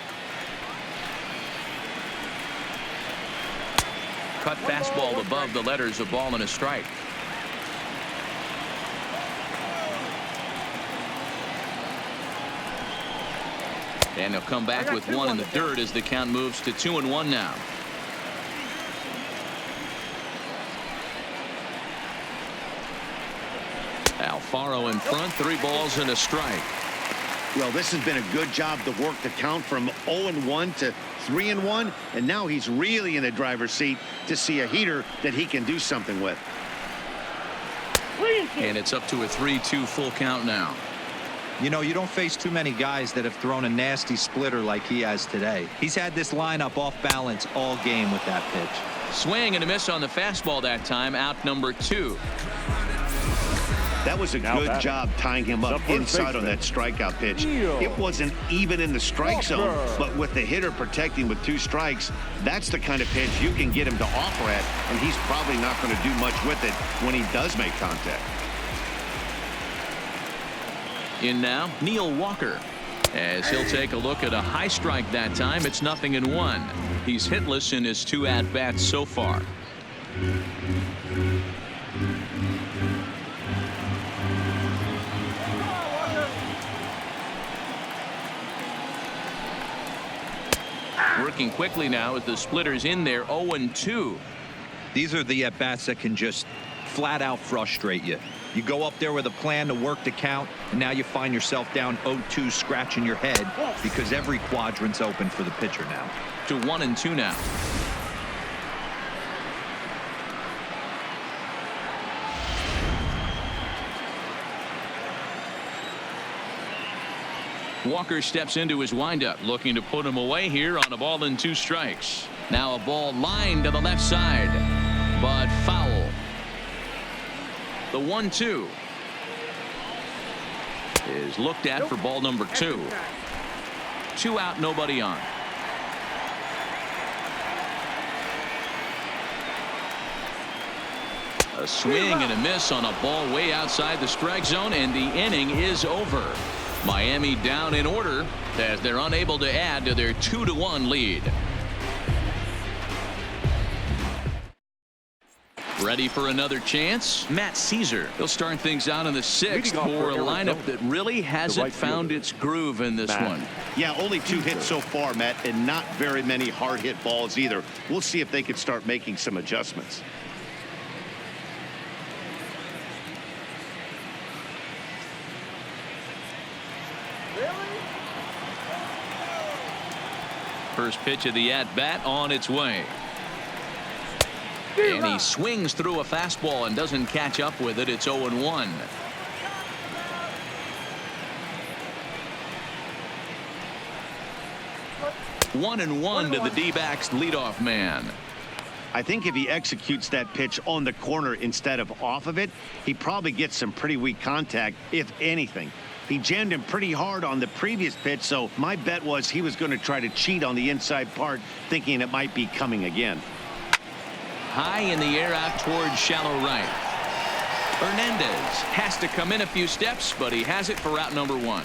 Cut fastball above the letters, a ball and a strike. And he'll come back with 1 in the dirt as the count moves to 2-1 now. Alfaro in front, 3 balls and a strike. Well, this has been a good job to work the count from 0-1 to 3-1, and now he's really in the driver's seat to see a heater that he can do something with. And it's up to a 3-2 full count now. You know, you don't face too many guys that have thrown a nasty splitter like he has today. He's had this lineup off balance all game with that pitch. Swing and a miss on the fastball that time. Out number 2. That was a good job tying him up inside on that strikeout pitch. It wasn't even in the strike zone, but with the hitter protecting with 2 strikes, that's the kind of pitch you can get him to offer at, and he's probably not going to do much with it when he does make contact. In now, Neil Walker. As he'll take a look at a high strike that time. It's 0-1. He's hitless in his 2 at-bats so far. Working quickly now with the splitters in there. 0-2. These are the at-bats that can just flat out frustrate you. You go up there with a plan to work the count, and now you find yourself down 0-2, scratching your head because every quadrant's open for the pitcher now. To 1-2 now. Walker steps into his windup, looking to put him away here on a ball and 2 strikes. Now a ball lined to the left side, but foul. The 1-2 is looked at for ball number 2. 2 out, nobody on. A swing and a miss on a ball way outside the strike zone, and the inning is over. Miami down in order as they're unable to add to their 2-1 lead. Ready for another chance? Matt Caesar. He'll start things out in the 6th for a lineup that really hasn't found its groove in this one. Yeah, only 2 hits so far, Matt, and not very many hard hit balls either. We'll see if they can start making some adjustments. First pitch of the at-bat on its way. And he swings through a fastball and doesn't catch up with it. It's 0-1. One and one to the D-backs leadoff man. I think if he executes that pitch on the corner instead of off of it, he probably gets some pretty weak contact, if anything. He jammed him pretty hard on the previous pitch, so my bet was he was going to try to cheat on the inside part, thinking it might be coming again. High in the air out towards shallow right. Hernandez has to come in a few steps, but he has it for route number 1.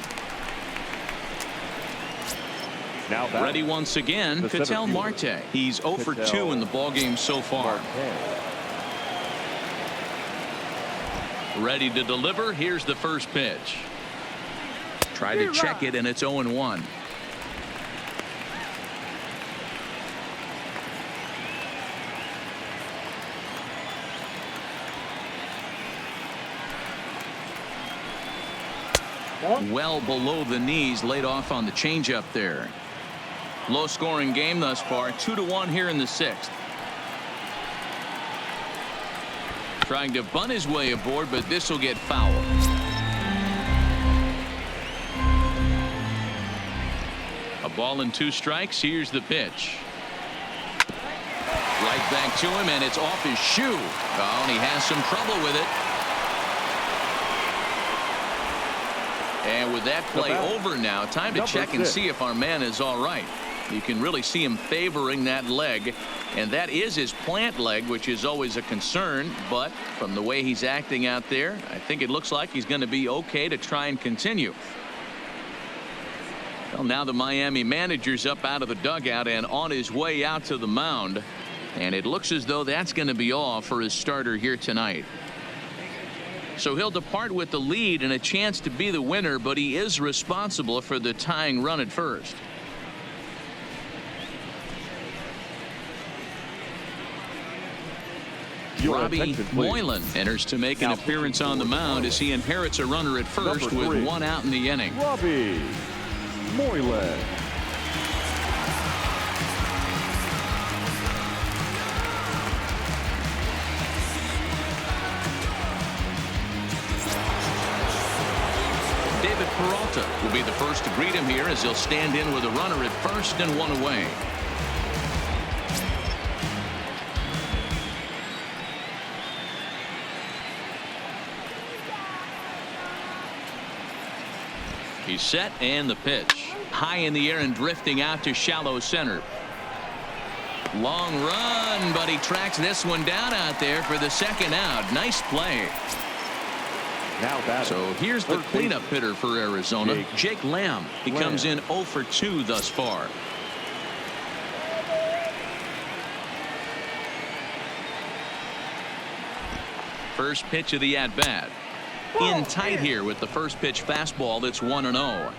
Now ready once again, Ketel Marte. He's 0 for 2 in the ballgame so far. Ready to deliver. Here's the first pitch. Tried to check it, and it's 0-1. Well below the knees, laid off on the changeup there. Low scoring game thus far, 2-1 here in the 6th. Trying to bunt his way aboard, but this will get foul. A ball and 2 strikes. Here's the pitch. Right back to him, and it's off his shoe. Oh, and he has some trouble with it. And with that play over now, time to check and see if our man is all right. You can really see him favoring that leg, and that is his plant leg, which is always a concern. But from the way he's acting out there, I think it looks like he's going to be okay to try and continue. Well, now the Miami manager's up out of the dugout and on his way out to the mound, and it looks as though that's going to be all for his starter here tonight. So he'll depart with the lead and a chance to be the winner, but he is responsible for the tying run at first. Robbie Moylan enters to make an appearance on the mound as he inherits a runner at first with 1 out in the inning. Robbie Moylan. David Peralta will be the first to greet him here as he'll stand in with a runner at first and 1 away. He's set, and the pitch. High in the air and drifting out to shallow center. Long run, but he tracks this one down out there for the 2nd out. Nice play. So here's the cleanup hitter for Arizona, Jake Lamb. He comes in 0 for 2 thus far. First pitch of the at-bat. In tight here with the first pitch fastball that's 1-0.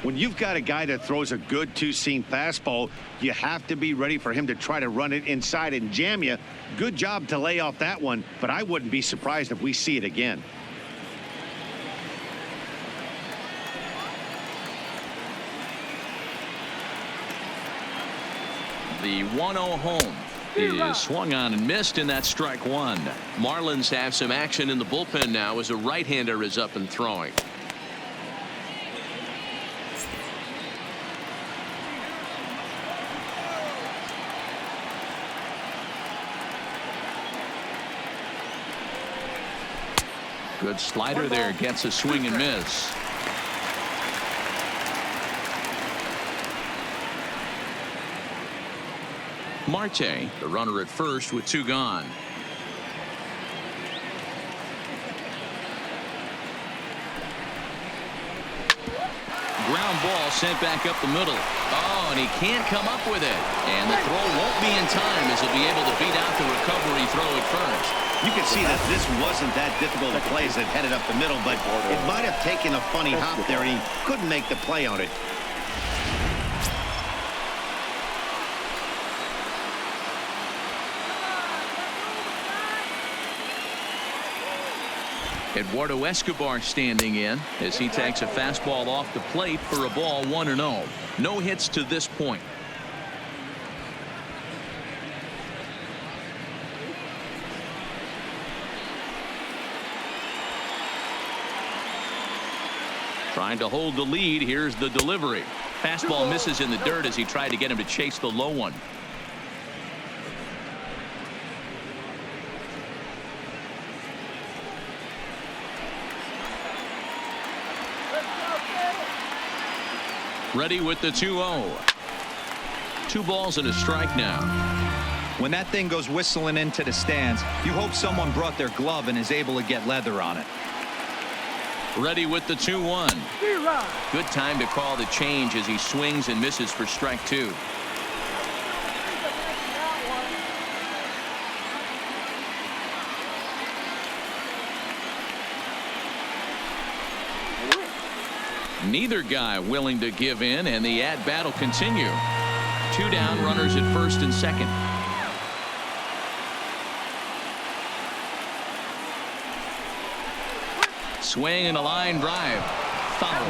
When you've got a guy that throws a good 2-seam fastball, you have to be ready for him to try to run it inside and jam you. Good job to lay off that one, but I wouldn't be surprised if we see it again. The 1-0 home is swung on and missed, and that's strike 1. Marlins have some action in the bullpen now as a right-hander is up and throwing. Good slider there, gets a swing and miss. Marte, the runner at first with 2 gone. Ground ball sent back up the middle. Oh, and he can't come up with it. And the throw won't be in time as he'll be able to beat out the recovery throw at first. You can see that this wasn't that difficult a play as it headed up the middle, but it might have taken a funny hop there, and he couldn't make the play on it. Eduardo Escobar standing in as he takes a fastball off the plate for a ball 1-0. No hits to this point. Trying to hold the lead. Here's the delivery. Fastball misses in the dirt as he tried to get him to chase the low one. Ready with the 2-0. 2 balls and a strike now. When that thing goes whistling into the stands, you hope someone brought their glove and is able to get leather on it. Ready with the 2-1. Good time to call the change as he swings and misses for strike 2. Neither guy willing to give in, and the at-bat will continue. 2 down, runners at first and second. Swing and a line drive. Foul.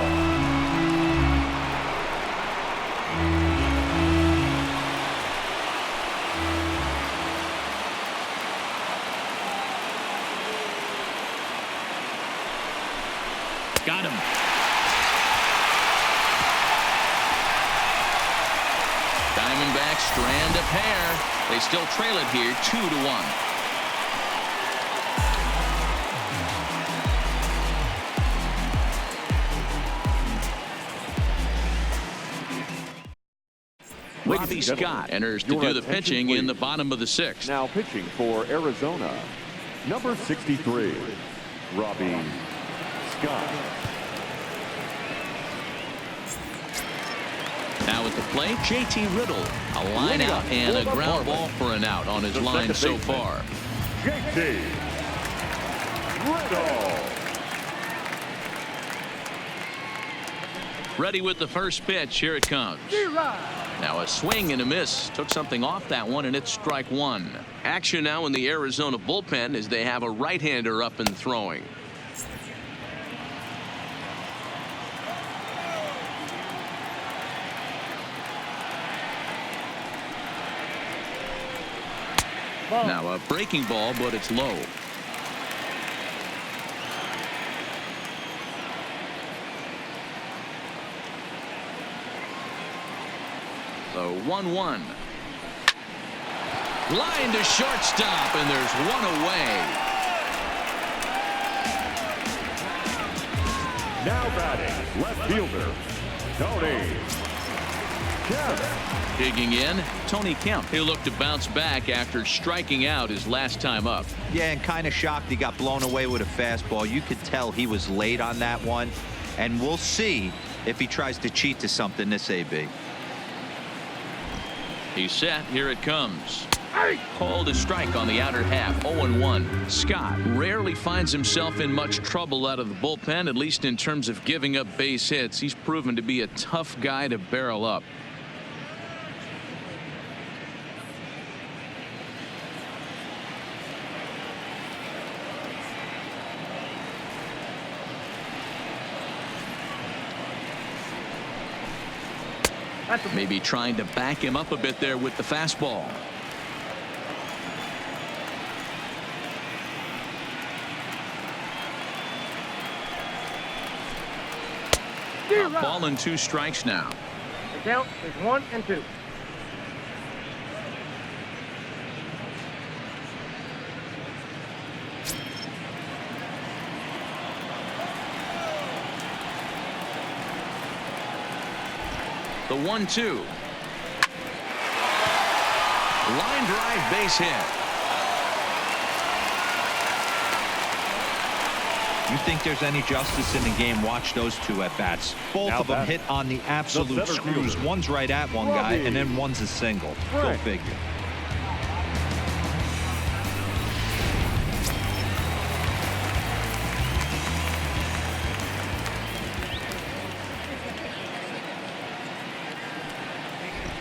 Got him. Diamondbacks strand a pair. They still trail it here 2-1. Robbie Scott enters to do the pitching in the bottom of the 6th. Now pitching for Arizona, number 63, Robbie Scott. Now at the plate, JT Riddle. A line out and a ground ball for an out on his line so far. JT Riddle. Ready with the first pitch. Here it comes. Now a swing and a miss. Took something off that one, and it's strike 1. Action now in the Arizona bullpen as they have a right-hander up and throwing. Now a breaking ball, but it's low. So 1-1. Line to shortstop, and there's one away. Now batting, left fielder, Tony Kemp. Digging in, Tony Kemp. He'll look to bounce back after striking out his last time up. Yeah, and kind of shocked he got blown away with a fastball. You could tell he was late on that one, and we'll see if he tries to cheat to something this AB. He's set. Here it comes. Called a strike on the outer half. 0-1. Scott rarely finds himself in much trouble out of the bullpen, at least in terms of giving up base hits. He's proven to be a tough guy to barrel up. Maybe trying to back him up a bit there with the fastball. A ball and 2 strikes now. The count is 1-2. The 1-2. Line drive, base hit. You think there's any justice in the game? Watch those 2 at bats. Both of them hit on the absolute screws. One's right at one guy, and then one's a single. Go figure.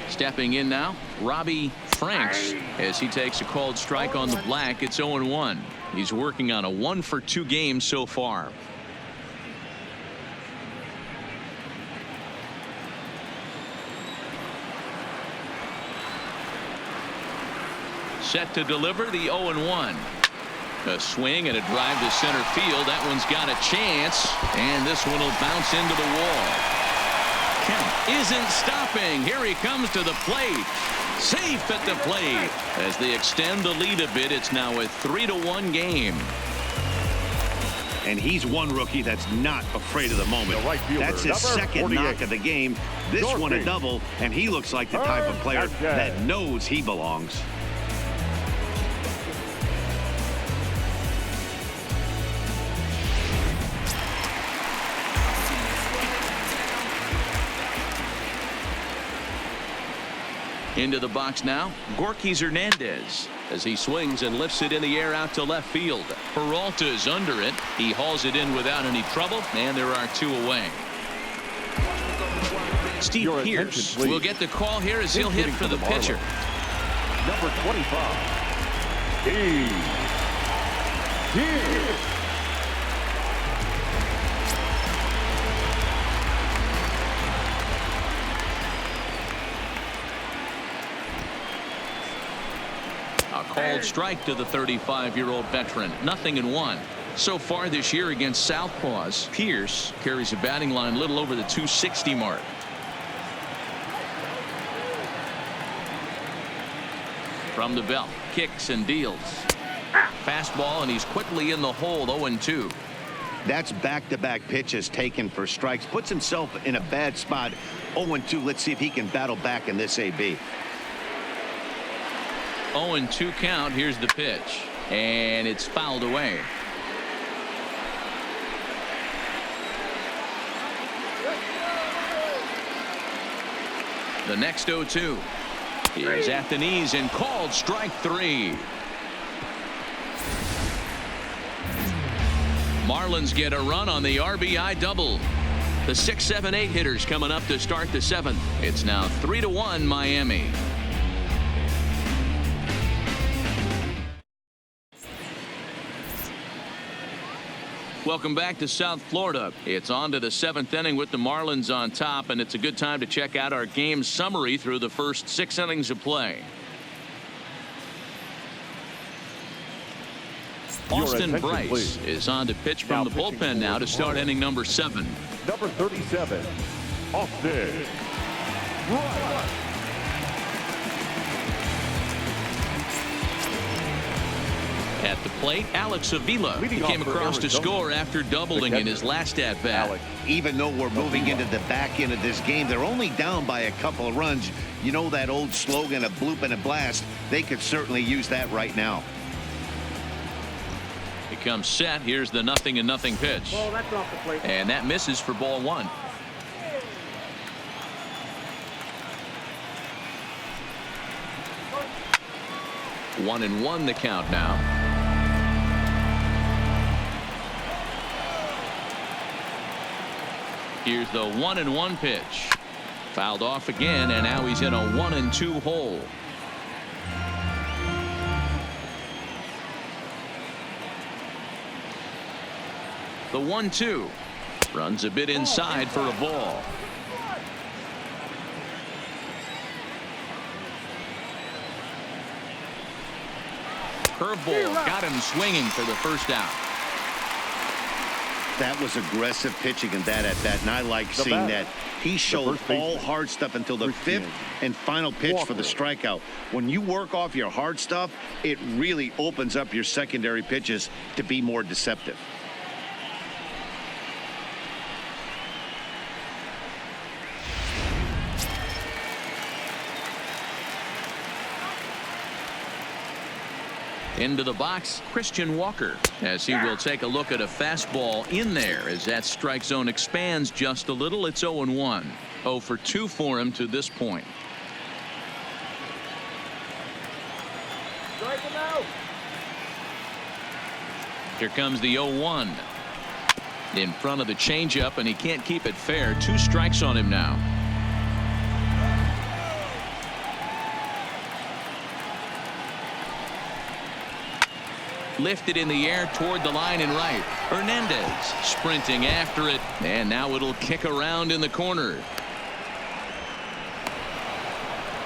Stepping in now, Robbie Franks, as he takes a called strike on the black. It's 0-1. He's working on a 1-for-2 game so far. Set to deliver the 0-1. A swing and a drive to center field. That one's got a chance, and this one will bounce into the wall. Kemp isn't stopping. Here he comes to the plate. Safe at the plate. As they extend the lead a bit, it's now a 3-1 game. And he's one rookie that's not afraid of the moment. That's his second knock of the game. This one a double, and he looks like the type of player that knows he belongs. Into the box now, Gorky Hernandez, as he swings and lifts it in the air out to left field. Peralta's under it. He hauls it in without any trouble, and there are 2 away. Steve Your Pierce attention, please. will get the call here as he'll hit for the pitcher. Number 25. A called strike to the 35-year-old veteran. 0-1. So far this year against Southpaws, Pierce carries a batting line a little over the 260 mark. From the belt, kicks and deals. Fastball, and he's quickly in the hole. 0-2. That's back-to-back pitches taken for strikes. Puts himself in a bad spot. 0-2. Let's see if he can battle back in this AB. 0-2 count. Here's the pitch, and it's fouled away. The next 0-2 is at the knees and called strike 3. Marlins get a run on the RBI double. The 6, 7, 8 hitters coming up to start the 7th. It's now 3-1 Miami. Welcome back to South Florida. It's on to the 7th inning with the Marlins on top, and it's a good time to check out our game summary through the first 6 innings of play. Austin Bryce is on to pitch from the bullpen now to start inning number 7. Number 37, Austin Bryce. At the plate, Alex Avila came across to score after doubling in his last at-bat. Even though we're moving into the back end of this game, they're only down by a couple of runs. You know that old slogan, a bloop and a blast? They could certainly use that right now. He comes set. Here's the 0-0 pitch. Ball, that's off the plate. And that misses for ball 1. One and one the count now. Here's the 1-1 pitch. Fouled off again, and now he's in a 1-2 hole. The 1-2 runs a bit inside for a ball. Curveball got him swinging for the first out. That was aggressive pitching in that at-bat, and I like seeing that. He showed all hard stuff until the 5th and final pitch for the strikeout. When you work off your hard stuff, it really opens up your secondary pitches to be more deceptive. Into the box, Christian Walker, as he will take a look at a fastball in there as that strike zone expands just a little. It's 0-1. 0 for 2 for him to this point. Strike him out. Here comes the 0-1. In front of the changeup, and he can't keep it fair. 2 strikes on him now. Lifted in the air toward the line and right. Hernandez sprinting after it, and now it'll kick around in the corner.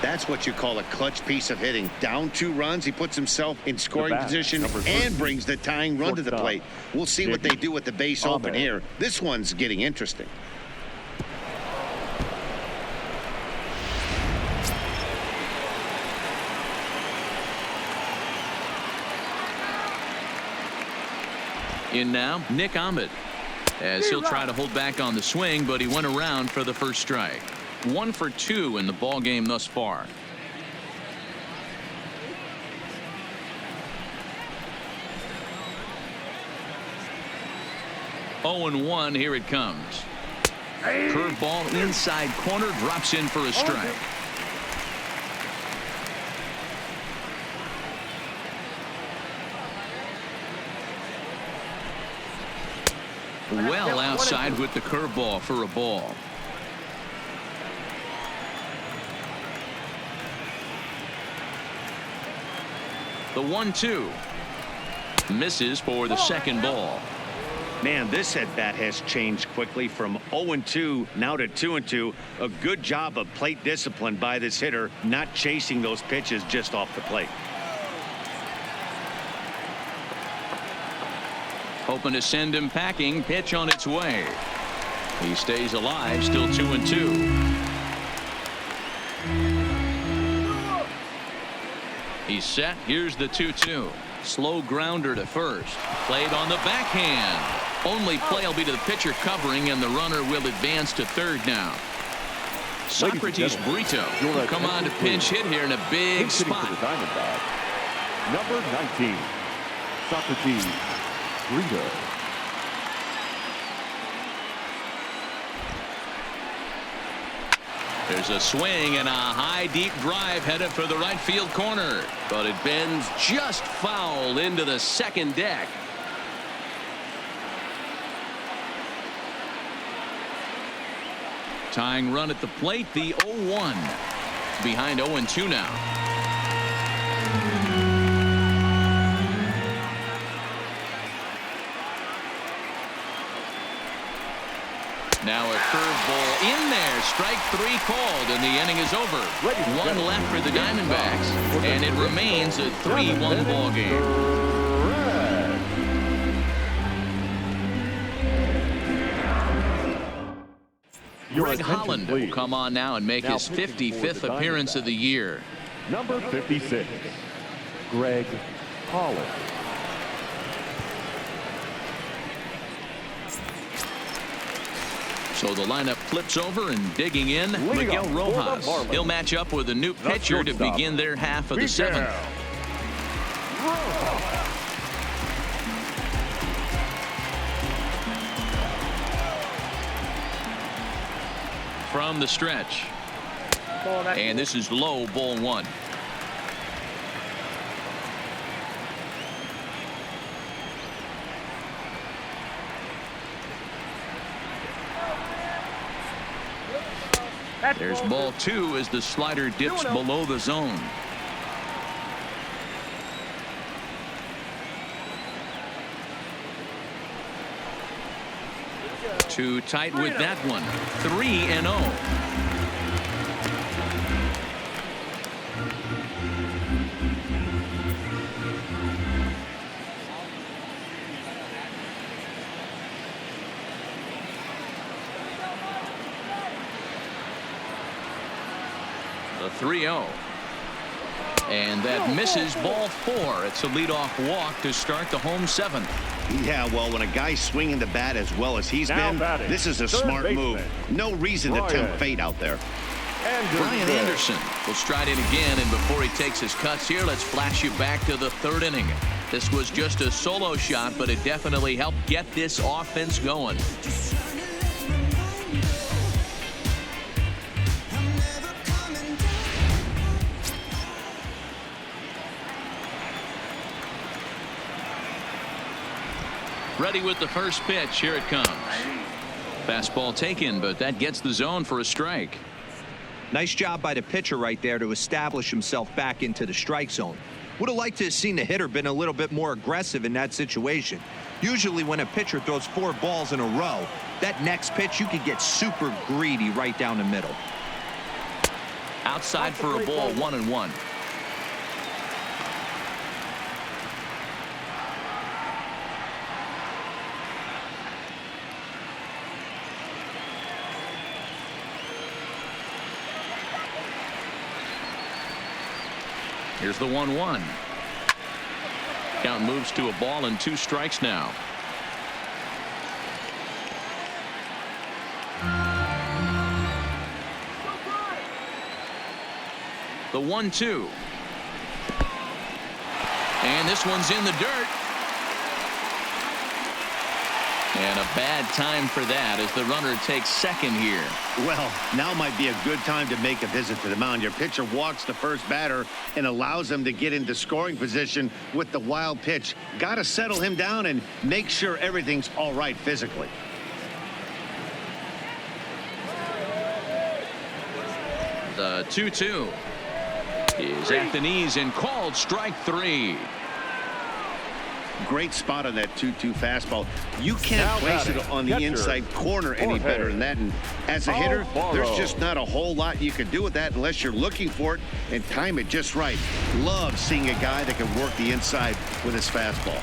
That's what you call a clutch piece of hitting. Down 2 runs, he puts himself in scoring position and brings the tying run to the plate. We'll see what they do with the base open here. This one's getting interesting. In now, Nick Ahmed, as he'll try to hold back on the swing, but he went around for the first strike. 1 for 2 in the ball game thus far. Oh and 1. Here it comes. Curveball inside corner, drops in for a strike. Well outside with the curveball for a ball. The 1-2. Misses for the second ball. Man, this at bat has changed quickly from 0-2 now to 2-2. A good job of plate discipline by this hitter, not chasing those pitches just off the plate. Hoping to send him packing. Pitch on its way. He stays alive, still 2-2. He's set. Here's the 2-2. Slow grounder to first. Played on the backhand. Only play will be to the pitcher covering, and the runner will advance to third now. Socrates Brito will come on to pinch hit here in a big spot. For the Diamondback, number 19, Socrates Brito. There's a swing and a high deep drive headed for the right field corner, but it bends just foul into the second deck. Tying run at the plate, the 0-1. Behind 0-2 now. Now a curveball in there. Strike 3 called, and the inning is over. One left for the Diamondbacks, and it remains a 3-1 ball game. Greg Holland will come on now and make his 55th appearance of the year. Number 56, Greg Holland. So the lineup flips over, and digging in, Miguel Rojas. He'll match up with a new pitcher to begin their half of the 7th. From the stretch. And this is low, ball 1. There's ball 2 as the slider dips below the zone. Too tight with that one. 3-0. The 3-0. And that misses, ball 4. It's a leadoff walk to start the home 7th. Yeah, well, when a guy's swinging the bat as well as he's been, this is a smart move. No reason to tempt fate out there. Brian Anderson will stride in again, and before he takes his cuts here, let's flash you back to the 3rd inning. This was just a solo shot, but it definitely helped get this offense going. Ready with the first pitch. Here it comes. Fastball taken, but that gets the zone for a strike. Nice job by the pitcher right there to establish himself back into the strike zone. Would have liked to have seen the hitter been a little bit more aggressive in that situation. Usually when a pitcher throws 4 balls in a row, that next pitch you could get super greedy right down the middle. Outside for a ball, 1-1. Here's the 1-1. Count moves to a ball and 2 strikes now. The 1-2. And this one's in the dirt. And a bad time for that as the runner takes second here. Well, now might be a good time to make a visit to the mound. Your pitcher walks the first batter and allows him to get into scoring position with the wild pitch. Got to settle him down and make sure everything's all right physically. The 2-2. is at the knees and called strike 3. Great spot on that 2-2 fastball. You can't place it on the inside corner any better than that. And as a hitter, there's just not a whole lot you can do with that unless you're looking for it and time it just right. Love seeing a guy that can work the inside with his fastball.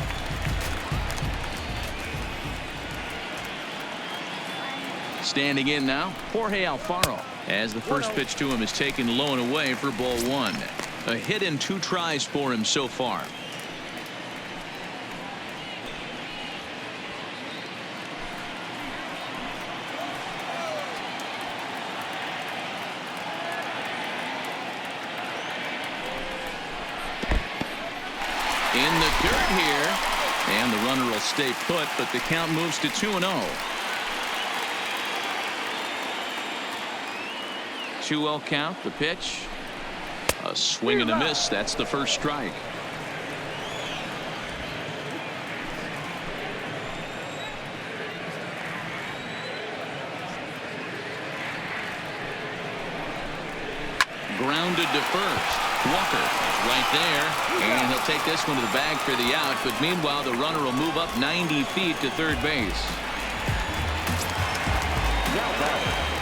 Standing in now, Jorge Alfaro, as the first pitch to him is taken low and away for ball 1. A hit in 2 tries for him so far. In the dirt here, and the runner will stay put, but the count moves to 2-0. 2-0 count. The pitch, a swing and a miss. That's the first strike. Grounded to first. Walker is right there, and he'll take this one to the bag for the out. But meanwhile, the runner will move up 90 feet to third base.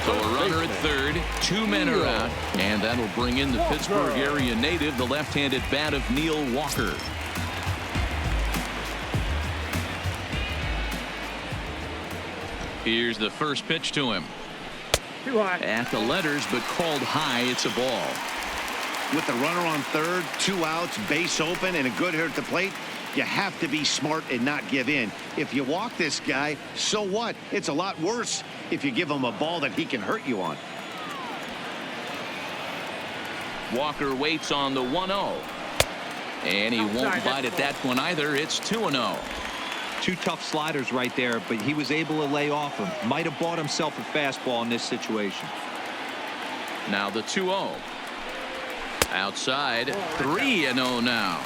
So a runner at third, 2 men are out, and that'll bring in the Pittsburgh area native, the left-handed bat of Neil Walker. Here's the first pitch to him. Too high. At the letters, but called high. It's a ball. With the runner on third, 2 outs, base open, and a good hitter at the plate, you have to be smart and not give in. If you walk this guy, so what? It's a lot worse if you give him a ball that he can hurt you on. Walker waits on the 1-0. And he won't bite at that one either. It's 2-0. 2 tough sliders right there, but he was able to lay off him. Might have bought himself a fastball in this situation. Now the 2-0. Outside, 3-0 now.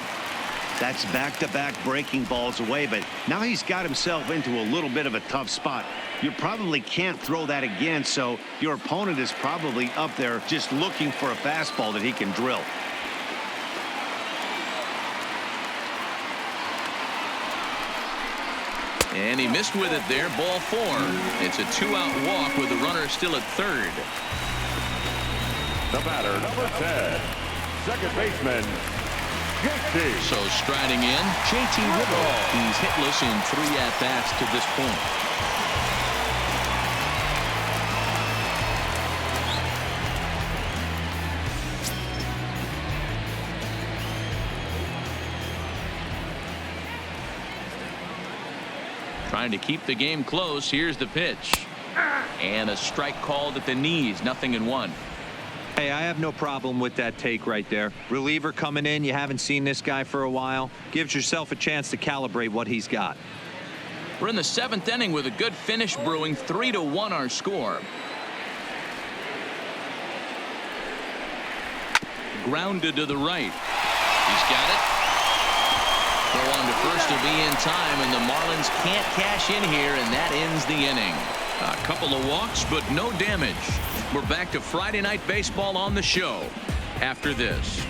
That's back-to-back breaking balls away, but now he's got himself into a little bit of a tough spot. You probably can't throw that again, so your opponent is probably up there just looking for a fastball that he can drill. And he missed with it there. Ball 4. It's a 2-out walk with the runner still at third. The batter, number 10, second baseman, JT. So striding in, JT Ribble. He's hitless in 3 at-bats to this point. Trying to keep the game close. Here's the pitch. And a strike called at the knees. 0-1. Hey, I have no problem with that take right there. Reliever coming in. You haven't seen this guy for a while. Gives yourself a chance to calibrate what he's got. We're in the 7th inning with a good finish brewing. 3-1 our score. Grounded to the right. He's got it. Throw on to first will be in time, and the Marlins can't cash in here, and that ends the inning. A couple of walks, but no damage. We're back to Friday Night Baseball on the show after this.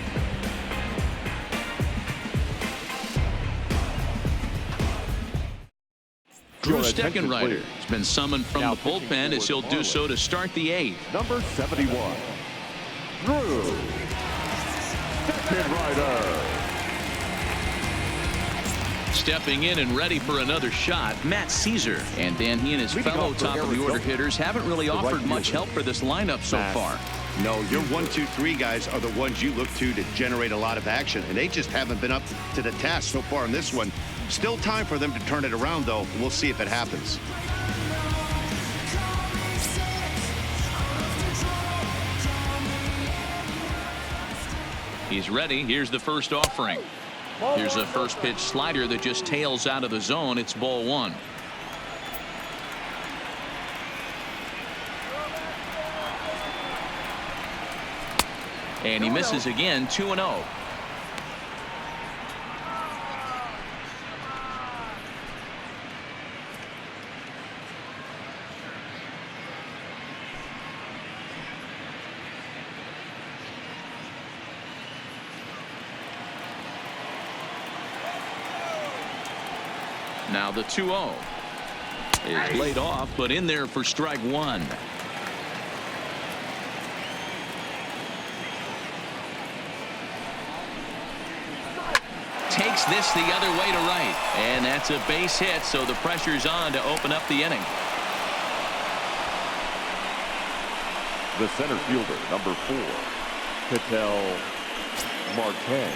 Drew Steckenrider has been summoned from the bullpen as he'll do so to start the 8th. Number 71, Drew Steckenrider. Stepping in and ready for another shot, Matt Caesar. And Dan, he and his fellow top-of-the-order hitters haven't really offered much help for this lineup so far. No, your 1, 2, 3 guys are the ones you look to generate a lot of action, and they just haven't been up to the task so far in this one. Still time for them to turn it around, though. We'll see if it happens. He's ready. Here's the first offering. Here's a first pitch slider that just tails out of the zone. It's ball 1. And he misses again. 2-0. Now the 2-0 is laid off, but in there for strike one. Takes this the other way to right, and that's a base hit, so the pressure's on to open up the inning. The center fielder, number 4, Ketel Marte.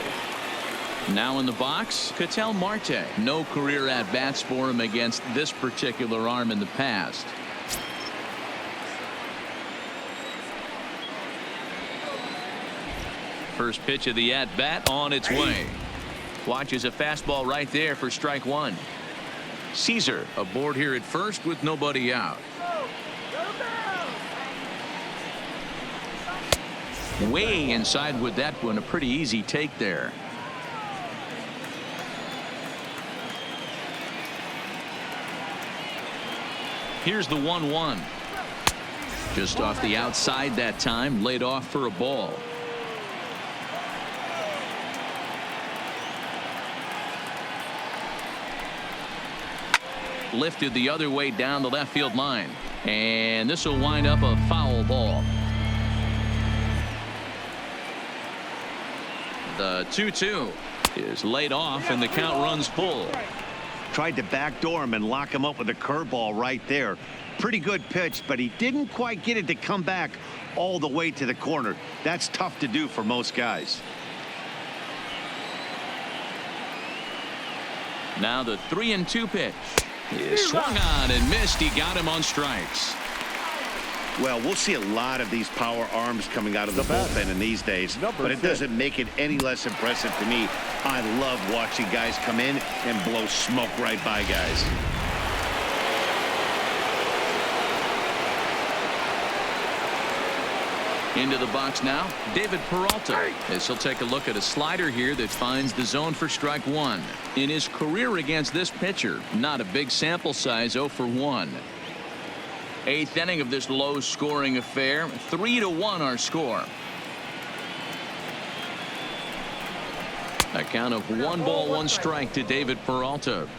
Now in the box, Ketel Marte. No career at-bats for him against this particular arm in the past. First pitch of the at-bat on its way. Watches a fastball right there for strike one. Caesar aboard here at first with nobody out. Way inside with that one. A pretty easy take there. Here's the 1-1. Just off the outside that time. Laid off for a ball. Lifted the other way down the left field line, and this will wind up a foul ball. The 2-2 is laid off, and the count runs full. Tried to backdoor him and lock him up with a curveball right there. Pretty good pitch, but he didn't quite get it to come back all the way to the corner. That's tough to do for most guys. Now the 3-2 pitch is swung on and missed. He got him on strikes. Well, we'll see a lot of these power arms coming out of the bullpen in these days, but it doesn't make it any less impressive to me. I love watching guys come in and blow smoke right by guys. Into the box now, David Peralta, as he'll take a look at a slider here that finds the zone for strike one. In his career against this pitcher, not a big sample size, 0 for 1. Eighth inning of this low-scoring affair. 3-1 our score. A count of 1 ball, 1 strike to David Peralta.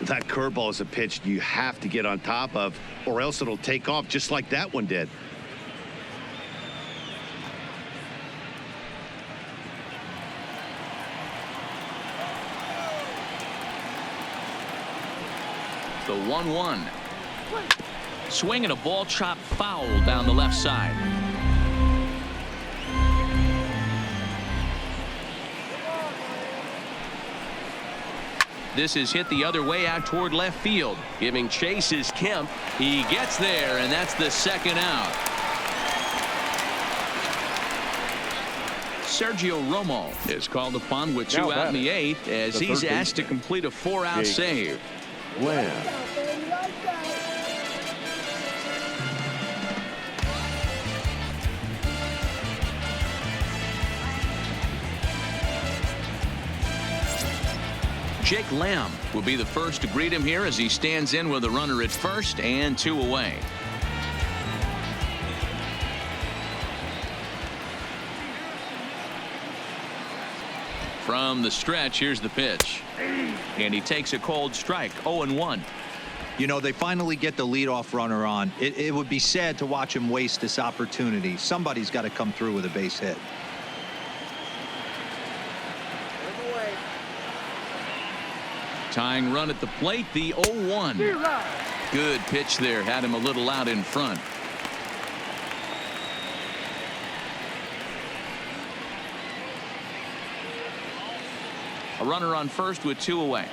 That curveball is a pitch you have to get on top of, or else it'll take off just like that one did. The 1-1. Swinging a ball chopped foul down the left side. This is hit the other way out toward left field. Giving chase is Kemp. He gets there, and that's the second out. Sergio Romo is called upon with 2 out in the 8th as he's asked to complete a 4-out save. Lamb. Jake Lamb will be the first to greet him here as he stands in with a runner at first and 2 away. From the stretch, here's the pitch. And he takes a cold strike. 0-1. You know, they finally get the leadoff runner on. It would be sad to watch him waste this opportunity. Somebody's got to come through with a base hit. Tying run at the plate, the 0-1. Good pitch there. Had him a little out in front. A runner on first with 2 away.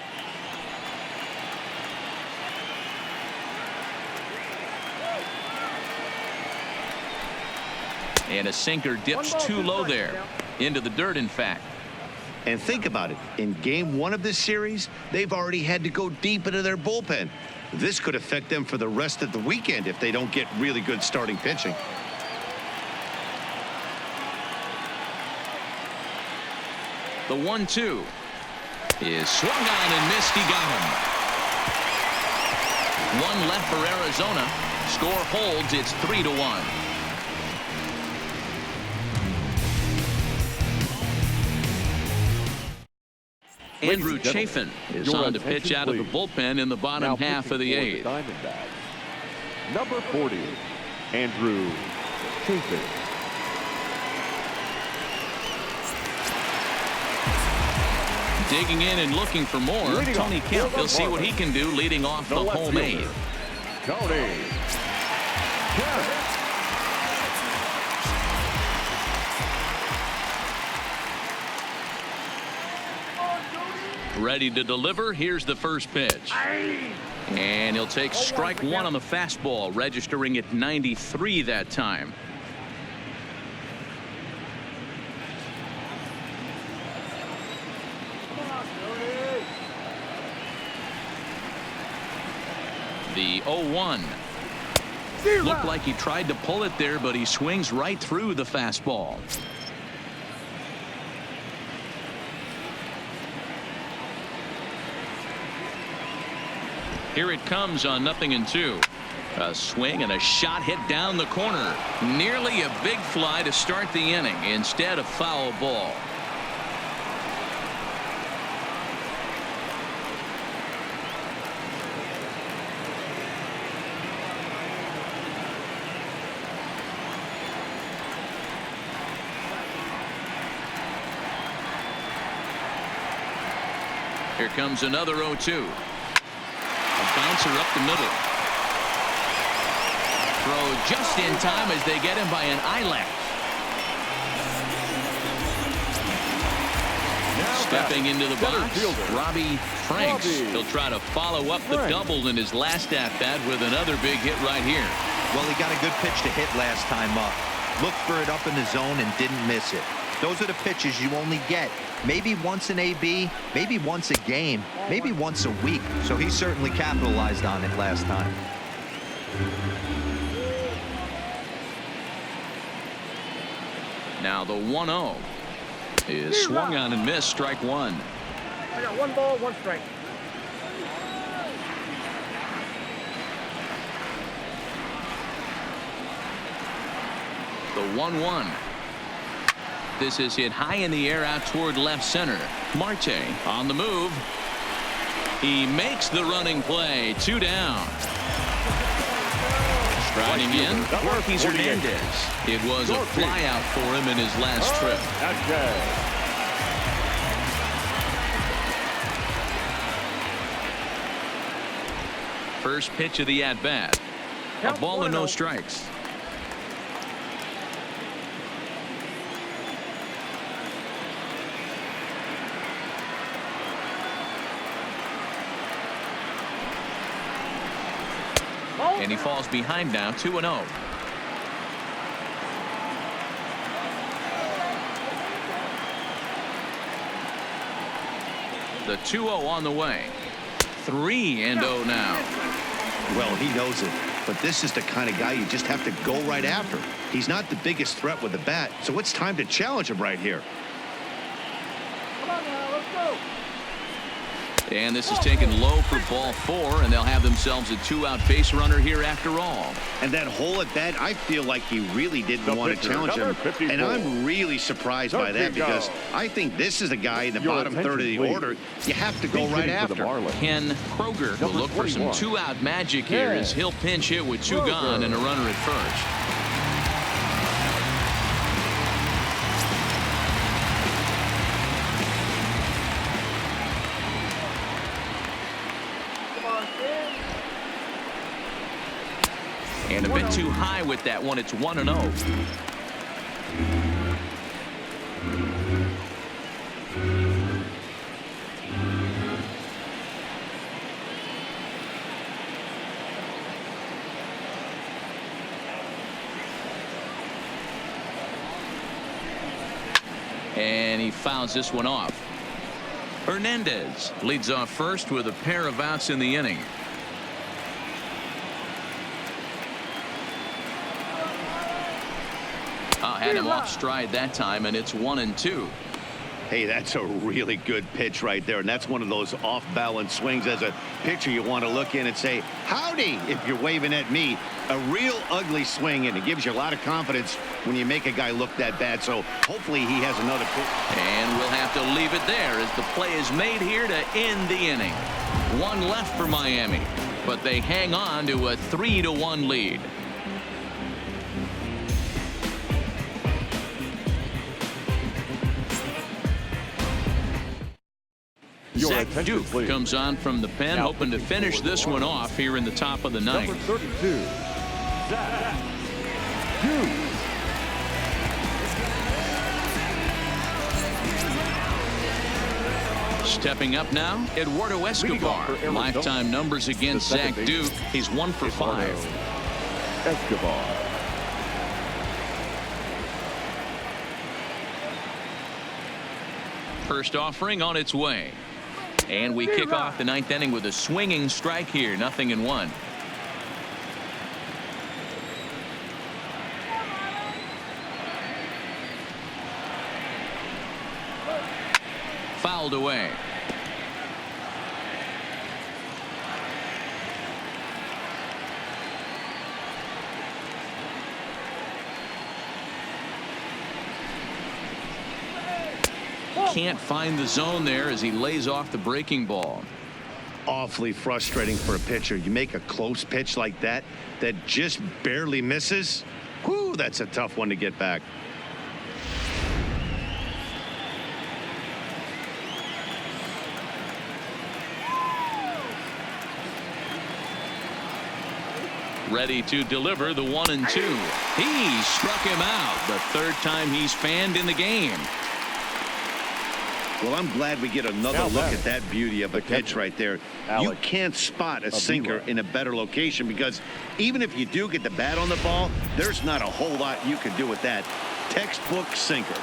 And a sinker dips too low there. Into the dirt, in fact. And think about it. In game 1 of this series, they've already had to go deep into their bullpen. This could affect them for the rest of the weekend if they don't get really good starting pitching. The 1-2 is swung on and missed. He got him. 1 left for Arizona. Score holds. It's 3-1. Andrew Chafin is on to pitch out of the bullpen in the bottom half of the 8th. Number 40, Andrew Chafin. Digging in and looking for more, Tony Kemp. He'll see what he can do leading off the home 8th. Tony Kemp. Ready to deliver. Here's the first pitch. And he'll take strike 1 on the fastball, registering at 93 that time. The 0-1. Looked like he tried to pull it there, but he swings right through the fastball. Here it comes on 0-2. A swing and a shot hit down the corner. Nearly a big fly to start the inning. Instead, a foul ball. Here comes another 0-2. Bouncer up the middle. Throw just in time as they get him by an eyelash. Stepping into the box, Robbie Franks. He'll try to follow up the double in his last at-bat with another big hit right here. Well, he got a good pitch to hit last time up. Looked for it up in the zone and didn't miss it. Those are the pitches you only get maybe once in AB, maybe once a game, maybe once a week. So he certainly capitalized on it last time. Now the 1-0 is swung on and missed, strike 1. I got 1 ball, 1 strike. The 1-1. This is hit high in the air out toward left center. Marte on the move. He makes the running play. 2 down. Striding in, Marquez Hernandez. It was a fly out for him in his last trip. First pitch of the at-bat. A ball and no strikes. And he falls behind now, 2-0. The 2-0 on the way. 3-0 now. Well, he knows it. But this is the kind of guy you just have to go right after. He's not the biggest threat with the bat, so it's time to challenge him right here. Come on now, let's go. And this is taken low for ball 4, and they'll have themselves a 2-out base runner here after all. And that hole at bat, I feel like he really didn't want to challenge him. And I'm really surprised by that because I think this is a guy in the bottom third of the order you have to go right after. Ken Kroger will look for some 2-out magic here as he'll pinch hit with 2 gone and a runner at first. And a bit too high with that one. It's 1-0. And he fouls this one off. Hernandez leads off first with a pair of outs in the inning. Had him off stride that time, and it's 1-2. Hey, that's a really good pitch right there, and that's one of those off-balance swings. As a pitcher, you want to look in and say, howdy, if you're waving at me. A real ugly swing, and it gives you a lot of confidence when you make a guy look that bad. So hopefully he has another pitch. And we'll have to leave it there as the play is made here to end the inning. One left for Miami, but they hang on to a 3-1 lead. Zach Duke comes on from the pen, hoping to finish this one off here in the top of the ninth. Number 32, Zach Duke. Stepping up now, Eduardo Escobar. Lifetime numbers against Zach Duke. He's 1 for 5. Escobar. First offering on its way. And we kick off the ninth inning with a swinging strike here. 0-1. Fouled away. Can't find the zone there as he lays off the breaking ball. Awfully frustrating for a pitcher. You make a close pitch like that just barely misses. Whew, that's a tough one to get back. Ready to deliver the 1-2. He struck him out. The third time he's fanned in the game. Well, I'm glad we get another look at that beauty of a pitch right there. You can't spot a sinker in a better location, because even if you do get the bat on the ball, there's not a whole lot you can do with that. Textbook sinker.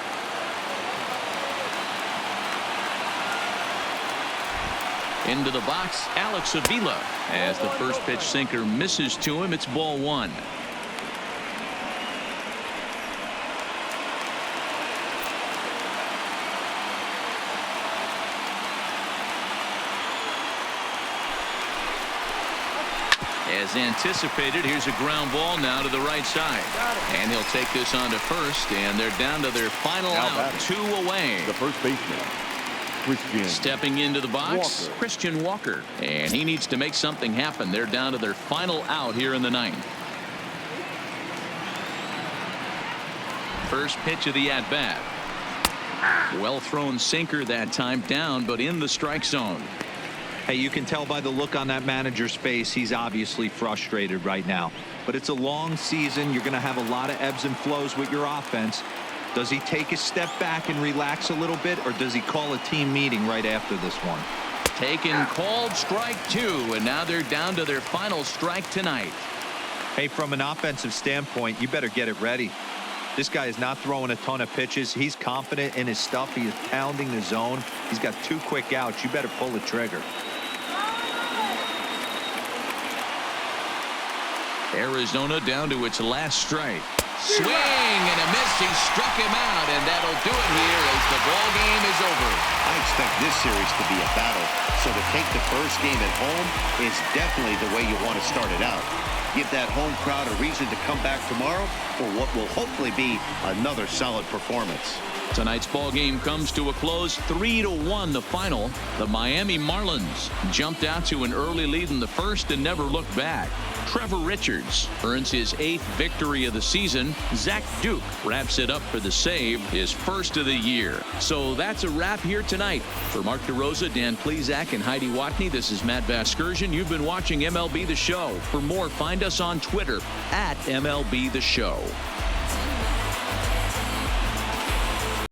Into the box, Alex Avila. As the first pitch sinker misses to him, it's ball 1. As anticipated, here's a ground ball now to the right side. And he'll take this on to first, and they're down to their final out, 2 away. The first baseman, Christian. Stepping into the box, Walker. Christian Walker. And he needs to make something happen. They're down to their final out here in the ninth. First pitch of the at-bat. Well thrown sinker that time, down but in the strike zone. Hey, you can tell by the look on that manager's face, he's obviously frustrated right now. But it's a long season. You're going to have a lot of ebbs and flows with your offense. Does he take a step back and relax a little bit, or does he call a team meeting right after this one? Taken, called strike 2, and now they're down to their final strike tonight. Hey, from an offensive standpoint, you better get it ready. This guy is not throwing a ton of pitches. He's confident in his stuff. He is pounding the zone. He's got 2 quick outs. You better pull the trigger. Arizona down to its last strike. Swing and a miss. He struck him out, and that'll do it here as the ball game is over. I expect this series to be a battle. So to take the first game at home is definitely the way you want to start it out. Give that home crowd a reason to come back tomorrow for what will hopefully be another solid performance. Tonight's ball game comes to a close, 3-1 the final. The Miami Marlins jumped out to an early lead in the first and never looked back. Trevor Richards earns his 8th victory of the season. Zach Duke wraps it up for the save, his first of the year. So that's a wrap here tonight. For Mark DeRosa, Dan Plesac, and Heidi Watney, this is Matt Vasgersian. You've been watching MLB The Show. For more, find us on Twitter @MLB The Show.